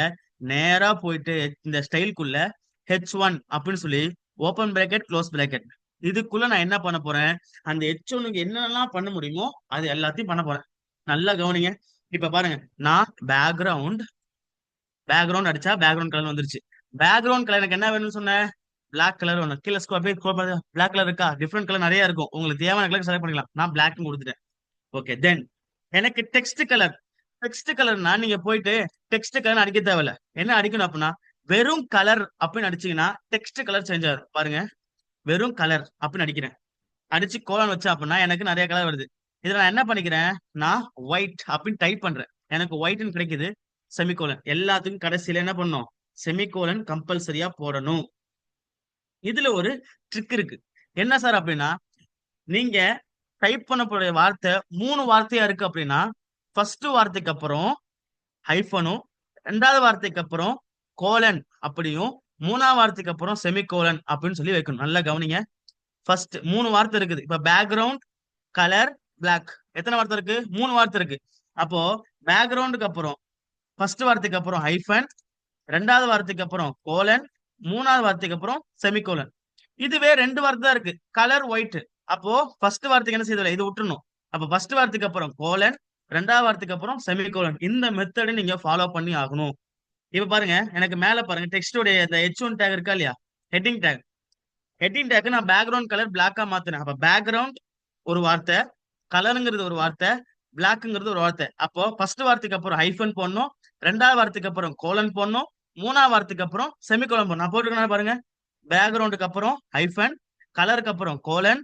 நேரா போயிட்டு இந்த ஸ்டைலுக்குள்ள H1 அப்படின்னு சொல்லி ஓபன் பிராக்கெட் க்ளோஸ் பிராக்கெட் இதுக்குள்ள நான் என்ன பண்ண போறேன்? அந்த H1க்கு என்னென்னலாம் பண்ண முடியுமோ அது எல்லாத்தையும் பண்ண போறேன். நல்லா கவனிங்க. இப்ப பாருங்க, நான் பேக்ரவுண்ட் அடிச்சா பேக்ரவுண்ட் கலர் வந்துருச்சு. பேக்ரவுண்ட் கலர் எனக்கு என்ன வேணும்னு சொன்னேன்? பிளாக் கலர் வேணும். கீழே பிளாக் கலர் இருக்கா? டிஃப்ரெண்ட் கலர் நிறைய இருக்கும், உங்களுக்கு தேவையான கலர் செலக்ட் பண்ணிக்கலாம். நான் பிளாக் கொடுத்துட்டேன். ஓகே, தென் எனக்கு டெக்ஸ்ட் கலர்னா நீங்க போயிட்டு டெக்ஸ்ட் கலர் அடிக்க தேவையில்ல. என்ன அடிக்கணும் அப்படின்னா வெறும் கலர் அப்படின்னு அடிச்சீங்கன்னா டெக்ஸ்ட் கலர் சேஞ்ச் ஆகும். பாருங்க, வெறும் கலர் அப்படின்னு அடிக்கிறேன். அடிச்சு கோலன் வச்சா அப்படின்னா எனக்கு நிறைய கலர் வருது. இதுல நான் என்ன பண்ணிக்கிறேன்? நான் ஒயிட் அப்படின்னு டைப் பண்றேன். எனக்கு ஒயிட்னு கிடைக்குது. செமிகோலன். எல்லாத்துக்கும் கடைசியில என்ன பண்ணும்? செமிகோலன் கம்பல்சரியா போடணும். இதுல ஒரு ட்ரிக் இருக்கு. என்ன சார் அப்படின்னா, நீங்க டைப் பண்ணக்கூடிய வார்த்தை 3 வார்த்தையா இருக்கு அப்படின்னா ஃபர்ஸ்ட் வார்த்தைக்கு அப்புறம் ஹைஃபனும், ரெண்டாவது வார்த்தைக்கு அப்புறம் கோலன் அப்படியும், மூணாவது வார்த்தைக்கு அப்புறம் செமிகோலன் அப்படின்னு சொல்லி வைக்கணும். நல்லா கவனிங்க. ஃபர்ஸ்ட் 3 வார்த்தை இருக்குது. இப்ப பேக்ரவுண்ட் கலர் பிளாக் எத்தனை வார்த்தை இருக்கு? 3 வார்த்தை இருக்கு. அப்போ பேக்ரவுண்டுக்கு அப்புறம் ஃபர்ஸ்ட் வார்த்தைக்கு அப்புறம் ஹைஃபன், ரெண்டாவது வார்த்தைக்கு அப்புறம் கோலன், மூணாவது வார்த்தைக்கு அப்புறம் செமிகோலன். இதுவே 2 வார்த்தை தான் இருக்கு, கலர் ஒயிட். அப்போ ஃபர்ஸ்ட் வார்த்தைக்கு என்ன செய்யல, இது விட்டுறணும். அப்ப ஃபர்ஸ்ட் வார்த்தைக்கு அப்புறம் கோலன், ரெண்டாவது வார்த்தைக்கு அப்புறம் செமிகோலன். இந்த மெத்தடை நீங்க ஃபாலோ பண்ணி ஆகணும். இப்ப பாருங்க, எனக்கு மேல பாருங்க டெக்ஸ்டோட இந்த H1 டேக் இருக்கா இல்லையா? Heading take. ஹெட்டிங் டேக் நான் பேக்ரவுண்ட் கலர் பிளாக்கா மாத்தினேன். அப்ப பேக்ரவுண்ட் ஒரு வார்த்தை, கலருங்கிறது ஒரு வார்த்தை, பிளாக்ங்கிறது ஒரு வார்த்தை. அப்போ ஃபர்ஸ்ட் வார்த்தைக்கு அப்புறம் ஹைஃபன் போடணும், ரெண்டாவது வார்த்தைக்கு அப்புறம் கோலன் போடணும், மூணாவது வார்த்தைக்கு அப்புறம் செமிகோலன் போடணும். நான் போட்டுருக்கேன் பாருங்க, பேக்ரவுண்டுக்கு அப்புறம் ஹைஃபன், கலருக்கு அப்புறம் கோலன்,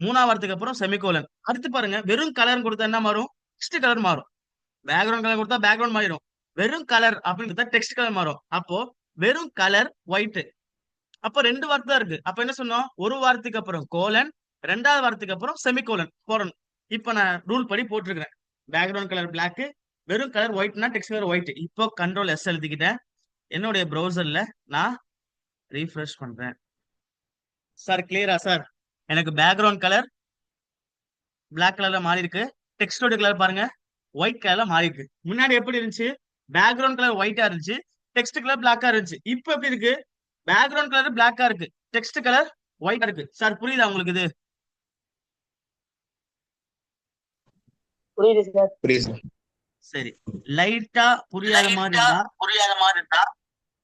மூணாவது வார்த்தைக்கு அப்புறம் செமிகோலன். அடுத்து பாருங்க, வெறும் கலர் கொடுத்தா என்ன மாறும்? டெக்ஸ்ட் கலர் மாறும். பேக்ரவுண்ட் கலர் கொடுத்தா பேக்ரவுண்ட் மாறிடும். வெறும் கலர் அப்படின்னு கொடுத்தா டெக்ஸ்ட் கலர் மாறும். அப்போ வெறும் கலர் ஒயிட். அப்ப 2 வார்த்தை தான் இருக்கு. அப்ப என்ன சொன்னோம்? ஒரு வார்த்தைக்கு அப்புறம் கோலன், ரெண்டாவது வார்த்தைக்கு அப்புறம் செமிகோலன் போடணும். இப்ப நான் ரூல் படி போட்டிருக்கிறேன். பேக்ரவுண்ட் கலர் பிளாக், வெறும் கலர் ஒயிட்னா டெக்ஸ்ட் கலர் ஒயிட். இப்போ கண்ட்ரோல் எஸ் எழுதிக்கிட்டேன். என்னுடைய ப்ரௌசர்ல நான் ரீஃப்ரெஷ் பண்றேன். சார் கிளியரா சார்? எனக்கு பேக்ரவுண்ட் கலர் பிளாக் கலர்ல மாறி இருக்கு. டெக்ஸ்டோட கலர் பாருங்க ஒயிட் கலர்ல மாறி இருக்கு. முன்னாடி எப்படி இருந்துச்சு? பேக்ரவுண்ட் கலர் ஒயிட்டா இருந்துச்சு, டெக்ஸ்ட் கலர் பிளாக்கா இருந்துச்சு. இப்போ எப்படி இருக்கு? பேக்ரவுண்ட் கலர் பிளாக்கா இருக்கு, டெக்ஸ்ட் கலர் ஒயிட்டா இருக்கு. சார் புரியுதா உங்களுக்கு இது? புரியுது சார். புரியுது சார். சரி, லைட்டா புரியாத மாதிரி இருந்தா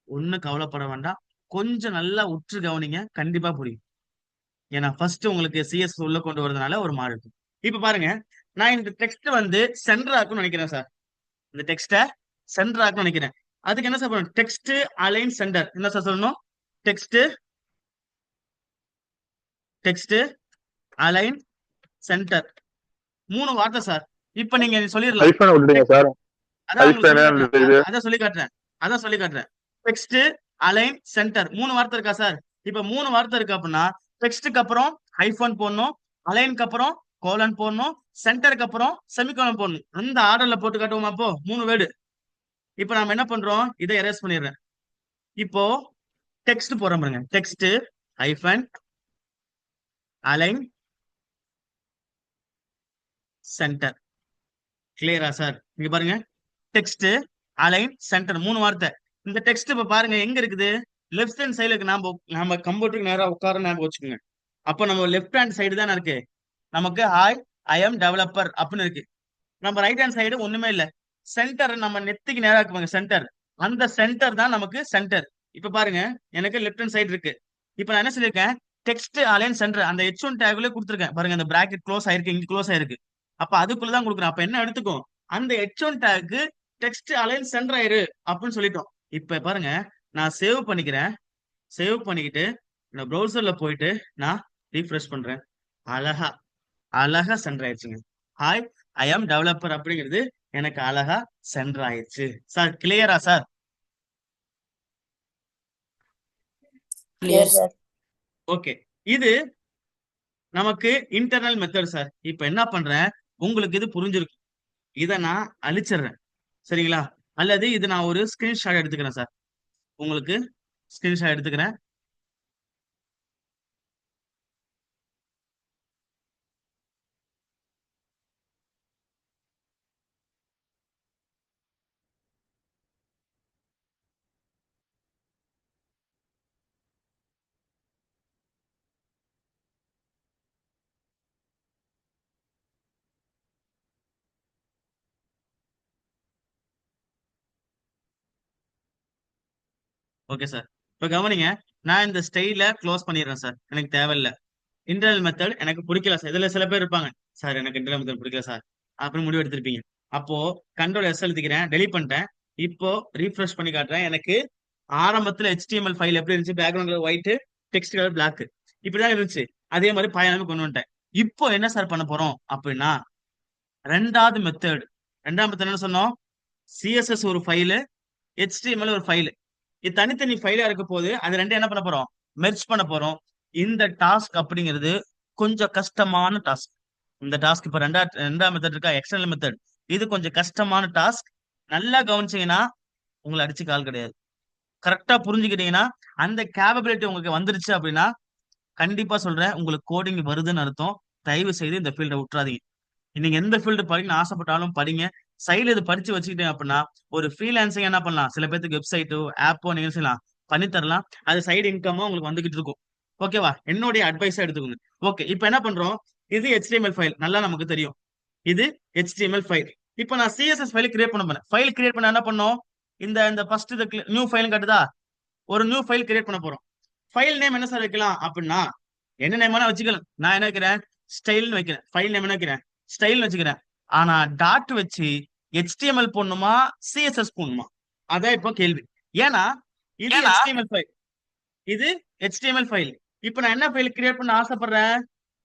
ஒண்ணும் கவலைப்பட வேண்டாம். கொஞ்சம் நல்லா உற்று கவனிங்க, கண்டிப்பா புரியும். ஏன்னா ஃபர்ஸ்ட் உங்களுக்கு சிஎஸ் உள்ள கொண்டு வரதுனால ஒரு மாறு இருக்கும். இப்ப பாருங்க, நான் இந்த டெக்ஸ்ட் வந்து சென்டர் ஆக்கும்னு நினைக்கிறேன் சார். இந்த டெக்ஸ்ட சென்டர் ஆக்கும்னு நினைக்கிறேன். அதுக்கு என்ன சார் பண்ணணும்? டெக்ஸ்ட் அலைன் சென்டர் என்ன சார் சொல்லணும்? டெக்ஸ்ட் டெக்ஸ்ட் அலைன் சென்டர் 3 வார்த்தை சார். இப்ப நீங்க சொல்லிடலாம். ஹைஃபன் விட்டுடுங்க சார். அதான் உங்களுக்கு சொல்லி ஹைஃபன் காட்டுறேன். இது அதான் சொல்லி காட்டுறேன். டெக்ஸ்ட் அலைன் சென்டர் 3 வார்த்தை இருக்கா சார்? இப்ப 3 வார்த்தை இருக்கு அப்படின்னா டெக்ஸ்டுக்கு அப்புறம் ஹைஃபன் போடணும், அலைனுக்கு அப்புறம் கோலன் போடணும், சென்டருக்கு அப்புறம் செமிகோலன் போடணும். அந்த ஆர்டர்ல போட்டு காட்டுவோமா? அப்போ 3 வேர்டு. இப்ப நாம என்ன பண்றோம்? இதை எரேஸ் பண்ணிடுறேன். இப்போ டெக்ஸ்ட் போடுறோம் பாருங்க. Text hyphen align centre. கிளியரா சார்? இங்க பாருங்க, டெக்ஸ்ட் அலைன் சென்டர் 3 வார்த்தை. இந்த டெக்ஸ்ட் இப்ப பாருங்க எங்க இருக்குது? லெஃப்ட் ஹேண்ட் சைடுக்கு நாம கம்ப்யூட்டருக்கு நேரா உட்கார ஞாபகம் வச்சுக்கோங்க. அப்போ நம்ம லெஃப்ட் ஹேண்ட் சைடு தானே இருக்கு. நமக்கு ஹாய் ஐ எம் டெவலப்பர் அப்படின்னு இருக்கு. நம்ம ரைட் ஹேண்ட் சைடு ஒண்ணுமே இல்ல. சென்டர் நம்ம நெத்திக்கு நேரா இருக்குங்க சென்டர். அந்த சென்டர் தான் நமக்கு சென்டர். இப்ப பாருங்க, எனக்கு லெஃப்ட் ஹேண்ட் சைடு இருக்கு. இப்ப நான் என்ன சொல்லியிருக்கேன்? டெக்ஸ்ட் அலைன் சென்டர் அந்த H1 டேக்ல கொடுத்துருக்கேன் பாருங்க. அந்த பிராக்கெட் க்ளோஸ் ஆயிருக்கு, இங்க க்ளோஸ் ஆயிருக்கு. அப்ப அதுக்குள்ளதான் கொடுக்குறேன். அப்ப என்ன எடுத்துக்கும்? அந்த H1 take text align centre ஆயிரு அப்படின்னு சொல்லிட்டோம். இப்ப பாருங்க, நான் சேவ் பண்ணிக்கிறேன். சேவ் பண்ணிக்கிட்டு இந்த ப்ரௌசர்ல போயிட்டு நான் ரீஃப்ரெஷ் பண்றேன். அழகா அழகா சென்டர் ஆயிடுச்சுங்க. ஹாய் ஐ ஆம் டெவலப்பர் அப்படிங்கிறது எனக்கு அழகா சென்டர் ஆயிடுச்சு சார். கிளியரா சார்? Clear sir. ஓகே, இது நமக்கு இன்டர்னல் மெத்தட் சார். இப்ப என்ன பண்றேன்? உங்களுக்கு இது புரிஞ்சிருக்கு. இதை நான் அழிச்சிடுறேன், சரிங்களா? அல்லது இது நான் ஒரு ஸ்கிரீன்ஷாட் எடுத்துக்கிறேன் சார். உங்களுக்கு ஸ்கிரீன்ஷாட் எடுத்துக்கிறேன். ஓகே சார், இப்ப கவனிங்க. நான் இந்த ஸ்டைல க்ளோஸ் பண்ணிடுறேன் சார். எனக்கு தேவையில்லை. இன்டர்னல் மெத்தட் எனக்கு பிடிக்கல சார். இதுல சில பேர் இருப்பாங்க, சார் எனக்கு இன்டர்னல் மெத்தட் பிடிக்கல சார் அப்படின்னு முடிவு எடுத்திருப்பீங்க. அப்போ கண்ட்ரோல் எஸ் எழுதிக்கிறேன், டெலிட் பண்ணிட்டேன். இப்போ ரீஃப்ரெஷ் பண்ணி காட்டுறேன். எனக்கு ஆரம்பத்துல HTML ஃபைல் எப்படி இருந்துச்சு? Background colour white, text colour black, இப்படிதான் இருந்துச்சு. அதே மாதிரி பயணமே கொண்டு வந்துட்டேன். இப்போ என்ன சார் பண்ண போறோம் அப்படின்னா, ரெண்டாவது மெத்தட் என்ன சொன்னோம்? சிஎஸ்எஸ் ஒரு ஃபைலு, HTML ஒரு ஃபைலு. இது தனித்தனி ஃபைலா இருக்க போது அது ரெண்டும் என்ன பண்ண போறோம்? மெர்ஜ் பண்ண போறோம். இந்த டாஸ்க் அப்படிங்கிறது கொஞ்சம் கஷ்டமான டாஸ்க். இந்த டாஸ்க் இப்ப ரெண்டாம் மெத்தட் இருக்கா, எக்ஸ்டர்னல் மெத்தட், இது கொஞ்சம் கஷ்டமான டாஸ்க். நல்லா கவனிச்சீங்கன்னா உங்களை அடிச்சு கால் கிடையாது. கரெக்டா புரிஞ்சுக்கிட்டீங்கன்னா, அந்த கேப்பபிலிட்டி உங்களுக்கு வந்துருச்சு அப்படின்னா கண்டிப்பா சொல்றேன், உங்களுக்கு கோடிங் வருதுன்னு அர்த்தம். தயவு செய்து இந்த ஃபீல்டை விட்டுறாதீங்க. நீங்க எந்த ஃபீல்டு படிக்கணும்னு ஆசைப்பட்டாலும் படிங்க. சைடுல இது படிச்சு வச்சுக்கிட்டேன் அப்படின்னா ஒரு ஃப்ரீலான்சிங் என்ன பண்ணலாம்? சில பேருக்கு வெப்சைட்டோ ஆப்போ நீங்க செய்யலாம், பண்ணி தரலாம். அது சைடு இன்கமா உங்களுக்கு வந்துகிட்டு இருக்கும். ஓகேவா? என்னுடைய அட்வைஸா எடுத்துக்கோங்க. ஓகே, இப்போ என்ன பண்றோம்? இது HTML ஃபைல், நல்லா நமக்கு தெரியும். இது HTML ஃபைல். இப்போ நான் CSS ஃபைல் கிரியேட் பண்ண போறேன். ஃபைல் கிரியேட் பண்ண என்ன பண்ணோம்? இந்த இந்த ஃபர்ஸ்ட் இது நியூ ஃபைல் காட்டுதா? ஒரு நியூ ஃபைல் கிரியேட் பண்ண போறோம். ஃபைல் நேம் என்ன சார் வைக்கலாம் அப்படின்னா, என்ன நேம் வேணா வச்சுக்கலாம். நான் என்ன வைக்கிறேன்? ஸ்டைல்னு வைக்கிறேன். ஃபைல் நேம் என்ன வைக்கிறேன்? ஸ்டைல்னு வச்சுக்கிறேன். ஆனா டாட் வச்சு HTML போடணுமா CSS போடணுமா? அதான் இப்போ கேள்வி. ஏன்னா இது HTML ஃபைல், இது HTML ஃபைல். இப்போ நான் என்ன ஃபைல் கிரியேட் பண்ண ஆசைப்படுறேன்?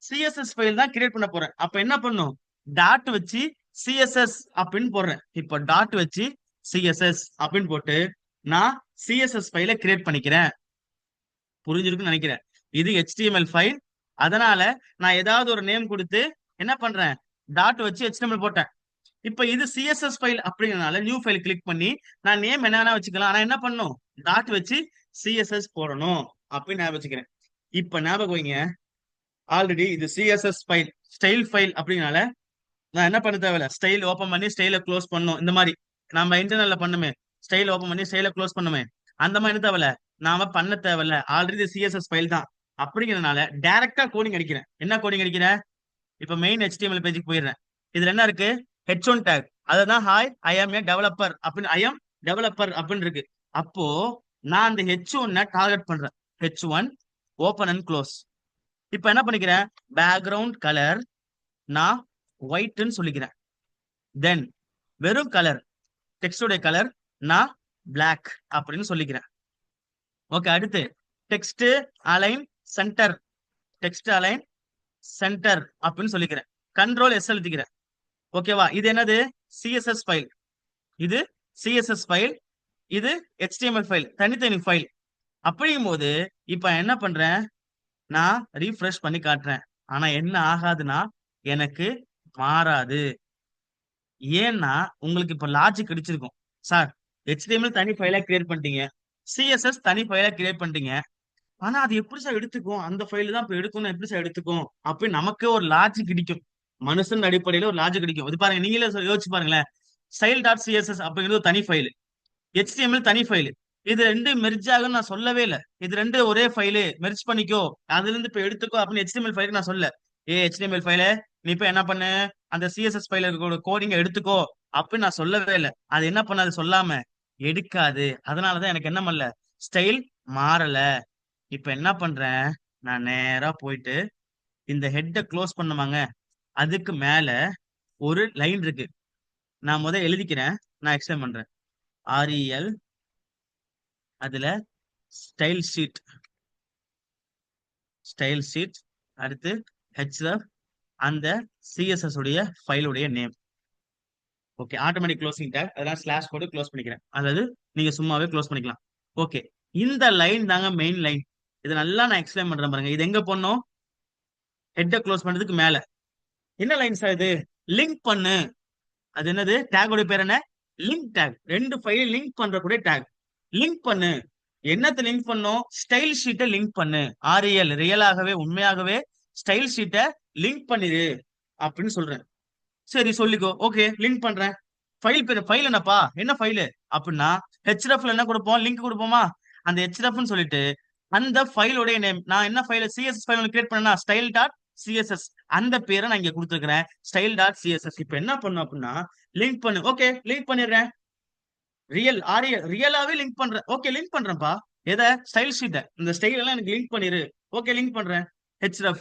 CSS ஃபைல் தான் கிரியேட் பண்ண போறேன். அப்ப என்ன பண்ணும்? டாட் வச்சு CSS அப்படின்னு போடுறேன். இப்போ டாட் வச்சு CSS அப்படின்னு போட்டு நான் CSS ஃபைலை கிரியேட் பண்ணிக்கிறேன். புரிஞ்சிருக்குன்னு நினைக்கிறேன். இது HTML ஃபைல். அதனால நான் ஏதாவது ஒரு நேம் கொடுத்து என்ன பண்றேன்? டாட் வச்சு HTML போட்டேன். இப்ப இது CSS ஃபைல் அப்படிங்கறனால நியூ ஃபைல் கிளிக் பண்ணி நான் நேம் என்ன வேணா வச்சுக்கலாம். ஆனா என்ன பண்ணும்? டாட் வச்சு CSS போடணும் அப்படின்னு ஞாபகம் வச்சுக்கிறேன். இப்ப ஞாபகம் வைங்க, ஆல்ரெடி இது CSS ஃபைல், ஸ்டைல் ஃபைல் அப்படிங்கனால நான் என்ன பண்ண தேவையில்ல, ஸ்டைல் ஓபன் பண்ணி ஸ்டைல க்ளோஸ் பண்ணும். இந்த மாதிரி நம்ம இன்டர்னல்ல பண்ணுமே, ஸ்டைல் ஓபன் பண்ணி ஸ்டைல க்ளோஸ் பண்ணுமே, அந்த மாதிரி என்ன தேவையில்ல, நாம பண்ண தேவையில்ல. ஆல்ரெடி CSS ஃபைல் தான் அப்படிங்கறதுனால டைரக்டா கோடிங் அடிக்கிறேன். என்ன கோடிங் அடிக்கிறேன்? இப்ப மெயின் HTML பேஜுக்கு போயிடுறேன். இதுல என்ன இருக்கு? H1 take. அதுதான் ஹாய் ஐ ஆம் ஏ டெவலப்பர் அப்படின்னு ஐ ஆம் டெவலப்பர் அப்படின்னு இருக்கு. அப்போ நான் அந்த H1 டார்கெட் பண்றேன். H1 open and close. இப்ப என்ன பண்ணிக்கிறேன், பேக்ரவுண்ட் கலர் நான் ஒயிட்னு சொல்லிக்கிறேன். தென் வெறும் கலர், டெக்ஸ்டோடைய கலர் நான் பிளாக் அப்படின்னு சொல்லிக்கிறேன். ஓகே, அடுத்து text align centre, text align centre அப்படின்னு சொல்லிக்கிறேன். கண்ட்ரோல் எஸ் எழுதிக்கிறேன். ஓகேவா, இது என்னது சிஎஸ்எஸ் ஃபைல், இது சிஎஸ்எஸ் ஃபைல், இது HTML ஃபைல், தனித்தனி ஃபைல். அப்படிங்கும் போது இப்ப என்ன பண்றேன், நான் ரீஃப்ரெஷ் பண்ணி காட்டுறேன். ஆனா என்ன ஆகாதுன்னா எனக்கு மாறாது. ஏன்னா உங்களுக்கு இப்ப லாஜிக் அடிச்சிருக்கும். சார் HTML தனி ஃபைலா கிரியேட் பண்ணிட்டீங்க, சிஎஸ்எஸ் தனி ஃபைலா கிரியேட் பண்ணிட்டீங்க, ஆனா அது எப்படி சார் எடுத்துக்கும், அந்த ஃபைல் தான் இப்ப எடுக்கணும், எப்படி சார் எடுத்துக்கும் அப்படின்னு நமக்கு ஒரு லாஜிக் இடிக்கும். மனுஷன் அடிப்படையில ஒரு லாஜிக் இடிக்கும். இது பாருங்க, நீங்களே யோசிச்சு பாருங்களேன். ஸ்டைல் டாட் சிஎஸ்எஸ் அப்படிங்கிறது ஒரு தனி ஃபைல், HTML தனி ஃபைல். இது ரெண்டு மெர்ஜ் ஆகும் நான் சொல்லவே இல்லை. இது ரெண்டு ஒரே ஃபைலு, மெர்ஜ் பண்ணிக்கோ, அதுல இருந்து இப்ப எடுத்துக்கோ அப்படின்னு HTML ஃபைலுக்கு நான் சொல்ல. HTML ஃபைல நீ இப்ப என்ன பண்ணு, அந்த சிஎஸ்எஸ் ஃபைல இருக்க கோடிங்க எடுத்துக்கோ அப்படின்னு நான் சொல்லவே இல்லை. அது என்ன பண்ணாது, சொல்லாம எடுக்காது. அதனாலதான் எனக்கு என்ன பண்ணல, ஸ்டைல் மாறல. இப்ப என்ன பண்றேன், நான் நேரா போயிட்டு இந்த ஹெட்டை க்ளோஸ் பண்ணுவாங்க, அதுக்கு மேல ஒரு லைன் இருக்கு, நான் எழுதிக்கிறேன், நான் எக்ஸ்பிளைன் பண்றேன். REL, அதுல ஸ்டைல் ஷீட், ஸ்டைல் ஷீட், அடுத்து href, அந்த சிஎஸ்எஸ் உடைய ஃபைலுடைய name. Okay, automatic closing tag, அதெல்லாம் ஸ்லாஷ் போட்டு க்ளோஸ் பண்ணிக்கிறேன், அதாவது நீங்க சும்மாவே க்ளோஸ் பண்ணிக்கலாம். ஓகே, இந்த லைன் தாங்க மெயின் லைன். இது நல்லா நான் எக்ஸ்பிளைன் பண்றேன் பாருங்க. இது எங்க போடணும், ஹெட்டை க்ளோஸ் பண்றதுக்கு மேல. என்ன லைன் சார் இது, லிங்க் பண்ணு. அது என்னது, டேகோட பேர் என்ன, லிங்க் டேக். ரெண்டு ஃபைல் லிங்க் பண்ற கூட டேக். லிங்க் பண்ணு, என்னத்தை லிங்க் பண்ணும், ஸ்டைல் ஷீட்டை லிங்க் பண்ணு. REL, ரியலாகவே உண்மையாகவே ஸ்டைல் ஷீட்டை லிங்க் பண்ணிரு அப்படின்னு சொல்றேன். சரி சொல்லிக்கோ, ஓகே லிங்க் பண்றேன். ஃபைல் பேர், ஃபைல் என்னப்பா, என்ன ஃபைலு அப்படின்னா hrefல என்ன கொடுப்போம், லிங்க் கொடுப்போமா, அந்த hrefன்னு சொல்லிட்டு அந்த ஃபைலோடைய நேம், நான் என்ன ஃபைல் சிஎஸ்எஸ் ஃபைல் கிரியேட் பண்ணா ஸ்டைல் டாட் சிஎஸ்எஸ், அந்த பேரை நான் இங்க கொடுத்துருக்கிறேன், ஸ்டைல் டாட் சிஎஸ்எஸ். இப்ப என்ன பண்ணும் அப்படின்னா லிங்க் பண்ணு. ஓகே லிங்க் பண்ணிடுறேன். REL ரியலாவே லிங்க் பண்றேன். ஓகே லிங்க் பண்றேன்ப்பா. எதை, ஸ்டைல் ஷீட்டை, இந்த ஸ்டைல் எல்லாம் எனக்கு லிங்க் பண்ணிரு. ஓகே லிங்க் பண்றேன். href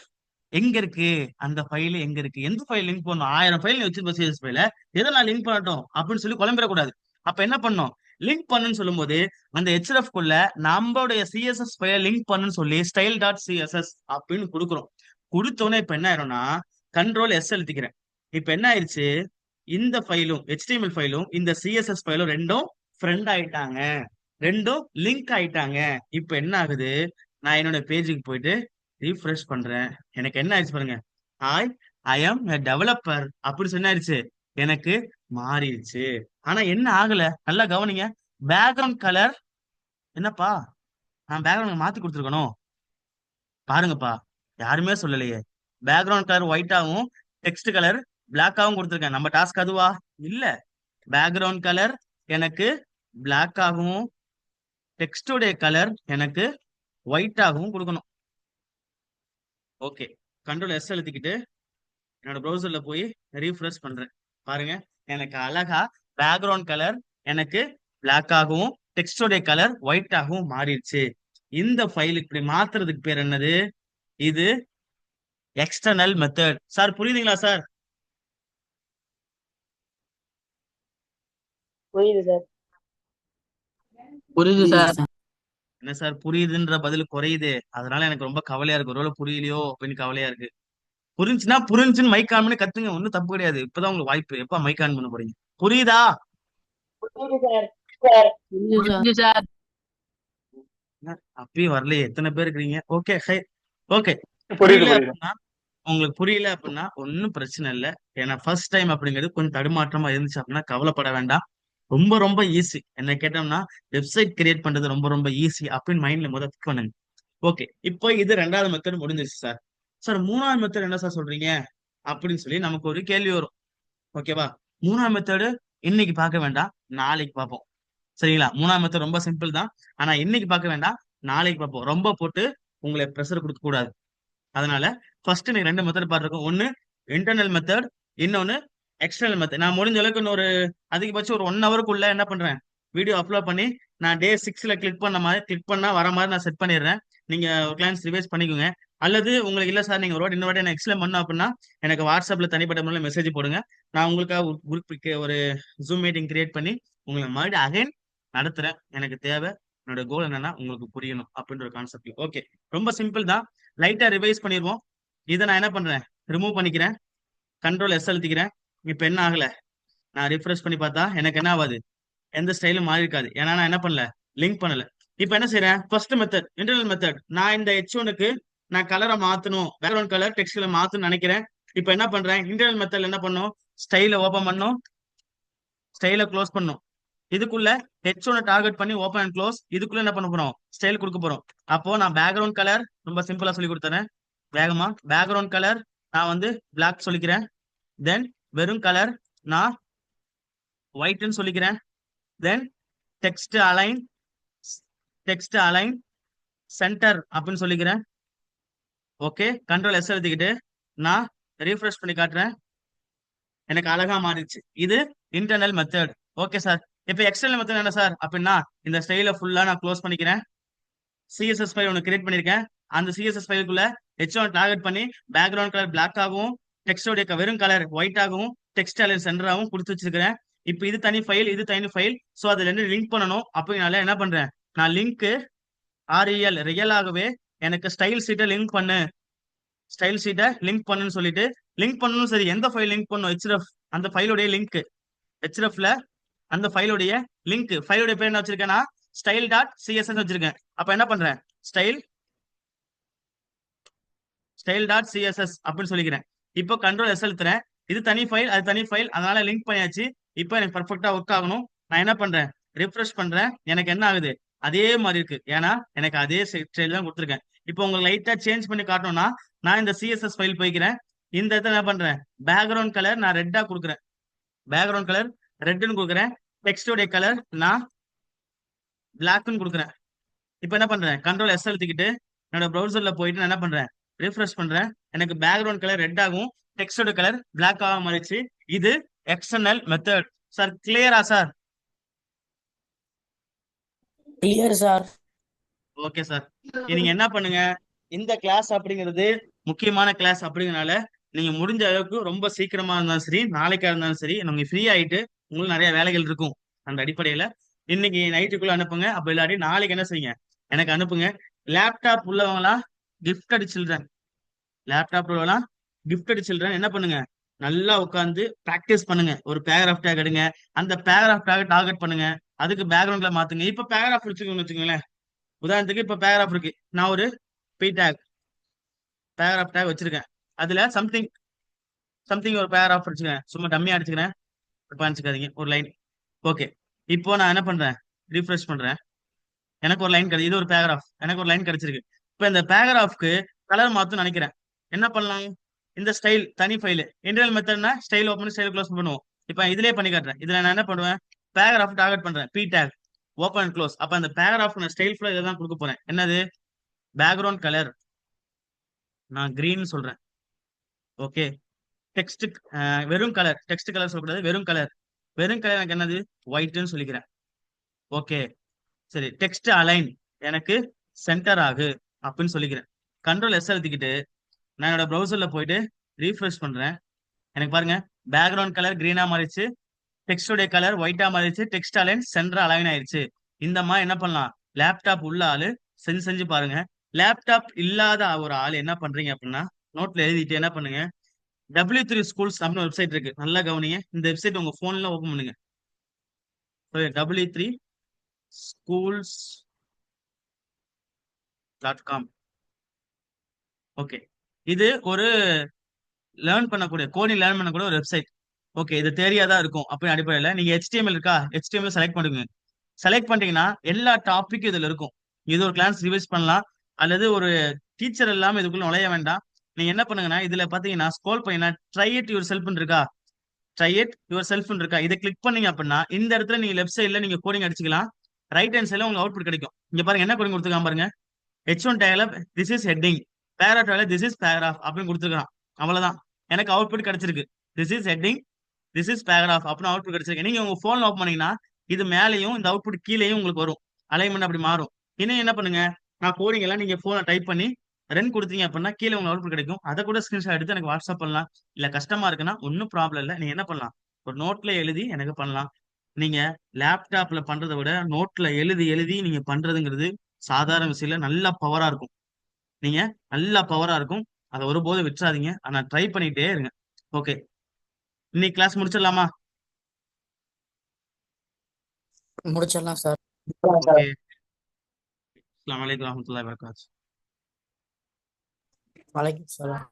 எங்க இருக்கு, அந்த ஃபைல் எங்க இருக்கு, எந்த ஃபைல் லிங்க் பண்ணும், 1000 ஃபைல் வச்சிருப்ப சிஎஸ் ஃபைல, எதை நான் லிங்க் பண்ணட்டும் அப்படின்னு சொல்லி குழம்பிடக்கூடாது. அப்ப என்ன பண்ணும், லிங்க் பண்ணுன்னு சொல்லும் போது அந்த href குள்ள நம்மளுடைய சிஎஸ்எஸ் ஃபைல லிங்க் பண்ணுன்னு சொல்லி ஸ்டைல் டாட் சிஎஸ்எஸ் அப்படின்னு கொடுக்குறோம். கொடுத்தோன்னே இப்ப என்ன ஆயிரும்னா கண்ட்ரோல் எஸ் எழுதிக்கிறேன். இப்ப என்ன ஆயிடுச்சு, இந்த ஃபைலும் HTML ஃபைலும் இந்த சிஎஸ்எஸ் ஃபைலும் ரெண்டும் ஃப்ரெண்ட் ஆயிட்டாங்க, ரெண்டும் லிங்க் ஆயிட்டாங்க. இப்ப என்ன ஆகுது, நான் என்னோட பேஜுக்கு போயிட்டு ரீஃப்ரெஷ் பண்றேன். எனக்கு என்ன ஆயிடுச்சு பாருங்க, ஐ ஆம் a டெவலப்பர் அப்படி சொன்னாயிருச்சு, எனக்கு மாறிடுச்சு. ஆனா என்ன ஆகல, நல்லா கவனிங்க. பேக்ரவுண்ட் கலர் என்னப்பா, நான் பேக்ரவுண்ட் மாத்தி கொடுத்துருக்கணும் பாருங்கப்பா, யாருமே சொல்லலையே. பேக்ரவுண்ட் கலர் ஒயிட்டாவும் டெக்ஸ்ட் கலர் பிளாக்காவும் கொடுத்துருக்கேன். நம்ம டாஸ்க் அதுவா, இல்ல. பேக்ரவுண்ட் கலர் எனக்கு பிளாக் ஆகவும் டெக்ஸ்டோடைய கலர் எனக்கு ஒயிட் ஆகவும் கொடுக்கணும். ஓகே, கண்ட்ரோல் எஸ் எழுதிக்கிட்டு என்னோட ப்ரௌசர்ல போய் ரீஃப்ரெஷ் பண்றேன். பாருங்க, எனக்கு அழகா பேக்ரவுண்ட் கலர் எனக்கு பிளாக் ஆகவும் டெக்ஸ்டோடைய கலர் ஒயிட் ஆகவும் மாறிடுச்சு. இந்த ஃபைல் இப்படி மாத்துறதுக்கு பேர் என்னது, இது எக்ஸ்டர்னல் மெத்தட். சார் புரியுதுங்களா சார்? புரியுது சார். புரியுது சார். என்ன சார் புரியுதுன்ற பதில் குறையுது, அதனால எனக்கு ரொம்ப கவலையா இருக்கு. ஒருவேளை புரியலையோ அப்படின்னு கவலையா இருக்கு. புரிஞ்சுன்னா புரிஞ்சுன்னு மைக் ஆன் பண்ணி கத்துங்க, ஒன்னும் தப்பு கிடையாது. இப்பதான் உங்களுக்கு வாய்ப்பு, எப்ப மைக் ஆன் பண்ண போறீங்க, புரியுதா? புரியுது சார். புரியுது சார். அப்பயும் வரலையே, எத்தனை பேர் இருக்கிறீங்க? ஓகே ஓகே, புரியுது புரியல புரியுது. அப்படின்னா, உங்களுக்கு புரியல அப்படின்னா ஒன்னும் பிரச்சனை இல்லை. ஏன்னா ஃபர்ஸ்ட் டைம் அப்படிங்கிறது கொஞ்சம் தடுமாற்றமா இருந்துச்சு அப்படின்னா கவலைப்பட வேண்டாம். ரொம்ப ரொம்ப ஈஸி. என்ன கேட்டோம்னா வெப்சைட் கிரியேட் பண்றது ரொம்ப ரொம்ப ஈஸி அப்படின்னு மைண்ட்ல முதல் பிக் பண்ணுங்க. ஓகே, இப்போ இது ரெண்டாவது மெத்தட் முடிஞ்சிருச்சு சார். சார் மூணாவது மெத்தட் என்ன சார் சொல்றீங்க அப்படின்னு சொல்லி நமக்கு ஒரு கேள்வி வரும். ஓகேவா, மூணாவது மெத்தடு இன்னைக்கு பார்க்க வேண்டாம், நாளைக்கு பார்ப்போம். சரிங்களா, மூணாவது மெத்தட் ரொம்ப சிம்பிள் தான், ஆனா இன்னைக்கு பார்க்க வேண்டாம், நாளைக்கு பார்ப்போம். ரொம்ப போட்டு உங்களை ப்ரெஷர் கொடுக்க கூடாது. அதனால ஃபர்ஸ்ட் நீங்க ரெண்டு மெத்தட் பார்த்துருக்கோம். ஒன்னு இன்டர்னல் மெத்தட், இன்னொன்னு எக்ஸ்டர்னல் மெத்தட் நான் முடிஞ்ச அளவுக்கு இன்னொரு அதிகபட்சம் ஒரு 1 ஹவருக்குள்ள என்ன பண்றேன், வீடியோ அப்லோட் பண்ணி நான் டே 6ல கிளிக் பண்ண மாதிரி கிளிக் பண்ணா வர மாதிரி நான் செட் பண்ணிடுறேன். நீங்க கிளைண்ட்ஸ் ரிவைஸ் பண்ணிக்கோங்க. அல்லது உங்களுக்கு இல்ல சார், நீங்க ஒரு வாட்டி இன்னொரு வாட்டி எனக்கு எக்ஸ்பிளைன் பண்ணணும் அப்படின்னா எனக்கு வாட்ஸ்அப்ல தனிப்பட்ட முறையில் மெசேஜ் போடுங்க. நான் உங்களுக்காக ஒரு குரூப் ஒரு ஜூம் மீட்டிங் கிரியேட் பண்ணி உங்களை மறுபடியும் அகைன் நடத்துறேன். எனக்கு தேவை, என்னோட கோல் என்னன்னா உங்களுக்கு புரியணும் அப்படின்ற ஒரு கான்செப்ட். ஓகே, ரொம்ப சிம்பிள் தான். லைட்டா ரிவைஸ் பண்ணிடுவோம். இதை நான் என்ன பண்றேன், ரிமூவ் பண்ணிக்கிறேன். கண்ட்ரோல் எஸ் அழுத்திக்கிறேன். இப்ப என்ன ஆகல, நான் ரிஃப்ரெஷ் பண்ணி பார்த்தா எனக்கு என்ன ஆகாது, எந்த ஸ்டைலும் மாறி இருக்காது. ஏன்னா நான் என்ன பண்ணல, லிங்க் பண்ணல. இப்ப என்ன செய்யறேன், ஃபர்ஸ்ட் மெத்தட் இன்டர்னல் மெத்தட். நான் இந்த H1க்கு நான் கலரை மாத்தணும், பேக்ரவுண்ட் கலர் டெக்ஸ்ட்ல மாத்தணும்னு நினைக்கிறேன். இப்ப என்ன பண்றேன், இன்டர்னல் மெத்தட்ல என்ன பண்ணும், ஸ்டைல ஓபன் பண்ணும், ஸ்டைல க்ளோஸ் பண்ணும். இதுக்குள்ள H1 டார்கெட் பண்ணி ஓபன் அண்ட் க்ளோஸ். இதுக்குள்ள என்ன பண்ண போறோம், ஸ்டைல் கொடுக்க போறோம். அப்போ நான் பேக்ரவுண்ட் கலர் ரொம்ப சிம்பிளா சொல்லி கொடுத்துறேன் வேகமா. பேக்ரவுண்ட் கலர் நான் வந்து பிளாக் சொல்லிக்கிறேன். தென் வெறும் கலர் நான் ஒயிட்னு சொல்லிக்கிறேன். Then text align, text align centre அப்படின்னு சொல்லிக்கிறேன். ஓகே, கண்ட்ரோல் எஸ் எழுதிக்கிட்டு நான் ரீஃப்ரெஷ் பண்ணி காட்டுறேன். எனக்கு அழகா மாறிடுச்சு. இது இன்டர்னல் மெத்தட். ஓகே சார், இப்போ எக்ஸ்டர்னல் மெத்தட் என்ன சார் அப்படின்னா, இந்த ஸ்டைல ஃபுல்லா நான் க்ளோஸ் பண்ணிக்கிறேன். சிஎஸ்எஸ் ஃபைல் ஒன்று கிரியேட் பண்ணியிருக்கேன். அந்த சிஎஸ்எஸ் ஃபைலுக்குள்ள H1 டார்கெட் பண்ணி பேக்ரவுண்ட் கலர் பிளாக் ஆகவும் டெக்ஸ்டோடைய வெறும் கலர் ஒயிட் ஆகவும் டெக்ஸ்ட் அலைன் சென்டராகவும் கொடுத்து வச்சிருக்கிறேன். இப்போ இது தனி ஃபைல், இது தனி ஃபைல். ஸோ அது ரெண்டு லிங்க் பண்ணணும். அப்படினால என்ன பண்றேன், நான் லிங்க் ஆர்இஎல் ரியலாகவே எனக்கு ஸ்டைல் சீட்டை லிங்க் பண்ணு, ஸ்டைல் சீட்டை லிங்க் பண்ணுன்னு சொல்லிட்டு லிங்க் பண்ணணும். சரி, எந்த ஃபைல் லிங்க் பண்ணும், ஹெச்எஃப் அந்த ஃபைலுடைய லிங்க். ஹெச்எஃப்ல அந்த ஃபைலுடைய லிங்க், ஃபைலுடைய பேர் என்ன வச்சிருக்கேன்னா ஸ்டைல் டாட் சிஎஸ்எஸ் வச்சிருக்கேன். அப்ப என்ன பண்றேன், ஸ்டைல் டாட் சிஎஸ்எஸ் அப்படின்னு சொல்லிக்கிறேன். இப்போ கண்ட்ரோல் எஸ் அழுத்துறேன். இது தனி ஃபைல், அது தனி ஃபைல், அதனால லிங்க் பண்ணியாச்சு. இப்போ எனக்கு பர்ஃபெக்டா ஒர்க் ஆகணும். நான் என்ன பண்றேன், ரிஃப்ரெஷ் பண்றேன். எனக்கு என்ன ஆகுது, அதே மாதிரி இருக்கு. ஏன்னா எனக்கு அதே ஸ்டைல் தான் கொடுத்துருக்கேன். இப்போ உங்களுக்கு லைட்டா சேஞ்ச் பண்ணி காட்டணும்னா நான் இந்த சிஎஸ்எஸ் ஃபைல் போய்க்கிறேன். இந்த இடத்துல என்ன பண்றேன், பேக்ரவுண்ட் கலர் நான் ரெட்டா கொடுக்குறேன். பேக்ரவுண்ட் கலர் ரெட்னு கொடுக்குறேன். டெக்ஸ்டோடைய கலர் நான் பிளாக்னு கொடுக்குறேன். இப்போ என்ன பண்றேன், கண்ட்ரோல் எஸ் அழுத்திக்கிட்டு என்னோட ப்ரௌசர்ல போயிட்டு நான் என்ன பண்றேன், ரிஃப்ரெஷ் பண்றேன். எனக்கு பேக்ரவுண்ட் கலர் ரெட் ஆகும், டெக்ஸ்டோட கலர் பிளாக் ஆக மாறிடுச்சு. இது எக்ஸ்டர்னல் மெத்தட். சார் கிளியரா sir? Clear sir. Okay sir, நீங்க என்ன பண்ணுங்க, இந்த கிளாஸ் அப்படிங்கிறது முக்கியமான கிளாஸ் அப்படிங்கறனால நீங்க முடிஞ்ச அளவுக்கு ரொம்ப சீக்கிரமா இருந்தாலும் சரி, நாளைக்கா இருந்தாலும் சரி, நீங்க ஃப்ரீ ஆயிட்டு உங்களுக்கு நிறைய வேலைகள் இருக்கும். அந்த அடிப்படையில இன்னைக்கு நைட்டுக்குள்ள அனுப்புங்க. அப்ப இல்லாட்டி நாளைக்கு என்ன செய்யுங்க, எனக்கு அனுப்புங்க. லேப்டாப் உள்ளவங்களாம் கிஃப்டட் சில்ட்ரன், லேப்டாப் உள்ளவங்களாம் கிஃப்டட் சில்ட்ரன் என்ன பண்ணுங்க, நல்லா உட்காந்து ப்ராக்டிஸ் பண்ணுங்க. ஒரு பேராகிராஃப் டேக் எடுங்க, அந்த பேராகிராஃப் டேக் டார்கெட் பண்ணுங்க, அதுக்கு பேக்ரவுண்ட்ல மாத்துங்க. இப்ப பேராகிராஃப் வச்சுக்கோங்களேன். உதாரணத்துக்கு இப்ப பேராகிராஃப் இருக்கு, நான் ஒரு பி டேக் பேராகிராஃப் டேக் வச்சிருக்கேன். அதுல சம்திங் ஒரு பேராகிராஃப் வச்சுக்கிறேன், சும்மா டம்மியா அடிச்சுக்கிறேன், நினைச்சுக்காதீங்க, ஒரு லைன். ஓகே, இப்போ நான் என்ன பண்றேன், ரீஃப்ரெஷ் பண்றேன். எனக்கு ஒரு லைன் கிடையாது, இது ஒரு பேராகிராஃப், எனக்கு ஒரு லைன் கிடைச்சிருக்கு. இப்போ இந்த பேராகிராஃப்க்கு கலர் மாத்தும் நினைக்கிறேன். என்ன பண்ணலாம், இந்த ஸ்டைல் தனி ஃபைல் இன்டர்னல் மெத்தட்னா ஸ்டைல் ஓப்பன் ஸ்டைல் க்ளோஸ் பண்ணுவோம். இப்போ இதுலயே பண்ணி காட்டுறேன். இதுல நான் என்ன பண்ணுவேன், பேராகிராஃப் டார்கெட் பண்றேன், P tag open and close. அப்ப அந்த பேராகிராஃப் நான் ஸ்டைல் ஃபுல்லா இதை தான் கொடுக்க போறேன். என்னது, பேக்ரவுண்ட் கலர் நான் கிரீன் சொல்றேன். ஓகே, டெக்ஸ்ட் வெறும் கலர், டெக்ஸ்ட் கலர் சொல்லக்கூடாது, வெறும் கலர். வெறும் கலர் எனக்கு என்னது, ஒயிட்னு சொல்லிக்கிறேன். ஓகே சரி, டெக்ஸ்ட் அலைன் எனக்கு சென்டர் ஆகு அப்படின்னு சொல்லிக்கிறேன். கண்ட்ரோல் எஸ் அழுத்திக்கிட்டு நான் என்னோட ப்ரௌசர்ல போயிட்டு ரீஃப்ரெஷ் பண்றேன். எனக்கு பாருங்க, பேக்ரவுண்ட் கலர் கிரீனா மாறிடுச்சு, டெக்ஸ்டோடைய கலர் ஒயிட்டா மாறிடுச்சு, டெக்ஸ்ட் அலைன் சென்டர் அலைன் ஆயிடுச்சு. இந்த மாதிரி என்ன பண்ணலாம், லேப்டாப் உள்ள ஆளு செஞ்சு பாருங்க. லேப்டாப் இல்லாத ஒரு ஆள் என்ன பண்றீங்க அப்படின்னா, நோட்ல எழுதிட்டு என்ன பண்ணுங்க, W3 ஸ்கூல்ஸ் அப்படின்னு வெப்சைட் இருக்கு, நல்லா கவனிங்க. இந்த வெப்சைட் உங்க போன்ல ஓபன் பண்ணுங்க. W3 schools.com. ஓகே, இது ஒரு லேர்ன் பண்ணக்கூடிய கோடிங் லேர்ன் பண்ணக்கூடிய ஒரு வெப்சைட். ஓகே, இது தெரியாதான் இருக்கும். அப்படி அடிப்படையில் நீங்க HTML இருக்கா, HTML செலக்ட் பண்ணுங்க. செலக்ட் பண்ணிட்டீங்கன்னா எல்லா டாபிக்கும் இதுல இருக்கும். இது ஒரு கிளாஸ் ரிவைஸ் பண்ணலாம், அல்லது ஒரு டீச்சர் இல்லாம இதுக்குள்ள நுழைய வேண்டாம். நீங்க என்ன பண்ணுங்கன்னா, இதுல பாத்தீங்கன்னா ஸ்க்ரோல் பண்ணீங்கன்னா ட்ரை இட் யுவர் செல்ஃப் இருக்கா, ட்ரை இட் யுவர் செல்ஃப் இருக்கா, இதை கிளிக் பண்ணீங்க அப்படின்னா இந்த இடத்துல நீங்க லெஃப்ட் சைட்ல நீங்க கோடிங் அடிச்சுக்கலாம். ரைட் ஹேண்ட் சைட்ல உங்களுக்கு அவுட்புட் கிடைக்கும். இங்க பாருங்க என்ன கோடிங் கொடுத்துருக்கான் பாருங்க, H1 டேக்ல this is heading, paragraph this is paragraph அப்படின்னு கொடுத்துருக்கான். அவ்வளவுதான், எனக்கு அவுட்புட் கிடைச்சிருக்கு. This is heading, this is paragraph அப்படின்னு அவுட்புட் கிடைச்சிருக்கு. நீங்க உங்க போன்ல ஓப்பன் பண்ணீங்கன்னா இது மேலேயும் இந்த அவுட்புட் கீழேயும் உங்களுக்கு வரும். அலைன்மெண்ட் அப்படி மாறும். இன்னும் என்ன பண்ணுங்க, நான் கோடிங் எல்லாம் நீங்க போன்ல டைப் பண்ணி ரன் கொடுத்தீங்க அப்படின்னா கீழே உங்களுக்கு அவுட்புட் கிடைக்கும். அதை கூட ஸ்கிரீன்ஷாட் எடுத்து எனக்கு வாட்ஸ்அப் பண்ணலாம். இல்ல கஷ்டமா இருக்குன்னா ஒன்றும் ப்ராப்ளம் இல்லை, நீங்க என்ன பண்ணலாம், ஒரு நோட்ல எழுதி எனக்கு பண்ணலாம். நீங்க லேப்டாப்ல பண்றதை விட நோட்ல எழுதி எழுதி நீங்க பண்றதுங்கிறது சாதாரண விஷயம் இல்ல, நல்ல பவரா இருக்கும். நீங்க நல்ல பவரா இருக்கும். அதை ஒருபோதும் விட்டுறாதீங்க. ஆனா ட்ரை பண்ணிட்டே இருங்க. ஓகே, இன்னைக்கு கிளாஸ் முடிச்சிடலாமா? முடிச்சிடலாம் சார். ஓகே, அஸ்ஸலாமு அலைக்கும் வரஹ்மத்துல்லாஹி வபரகாத்துஹு. வலைக்கும் சலாம்.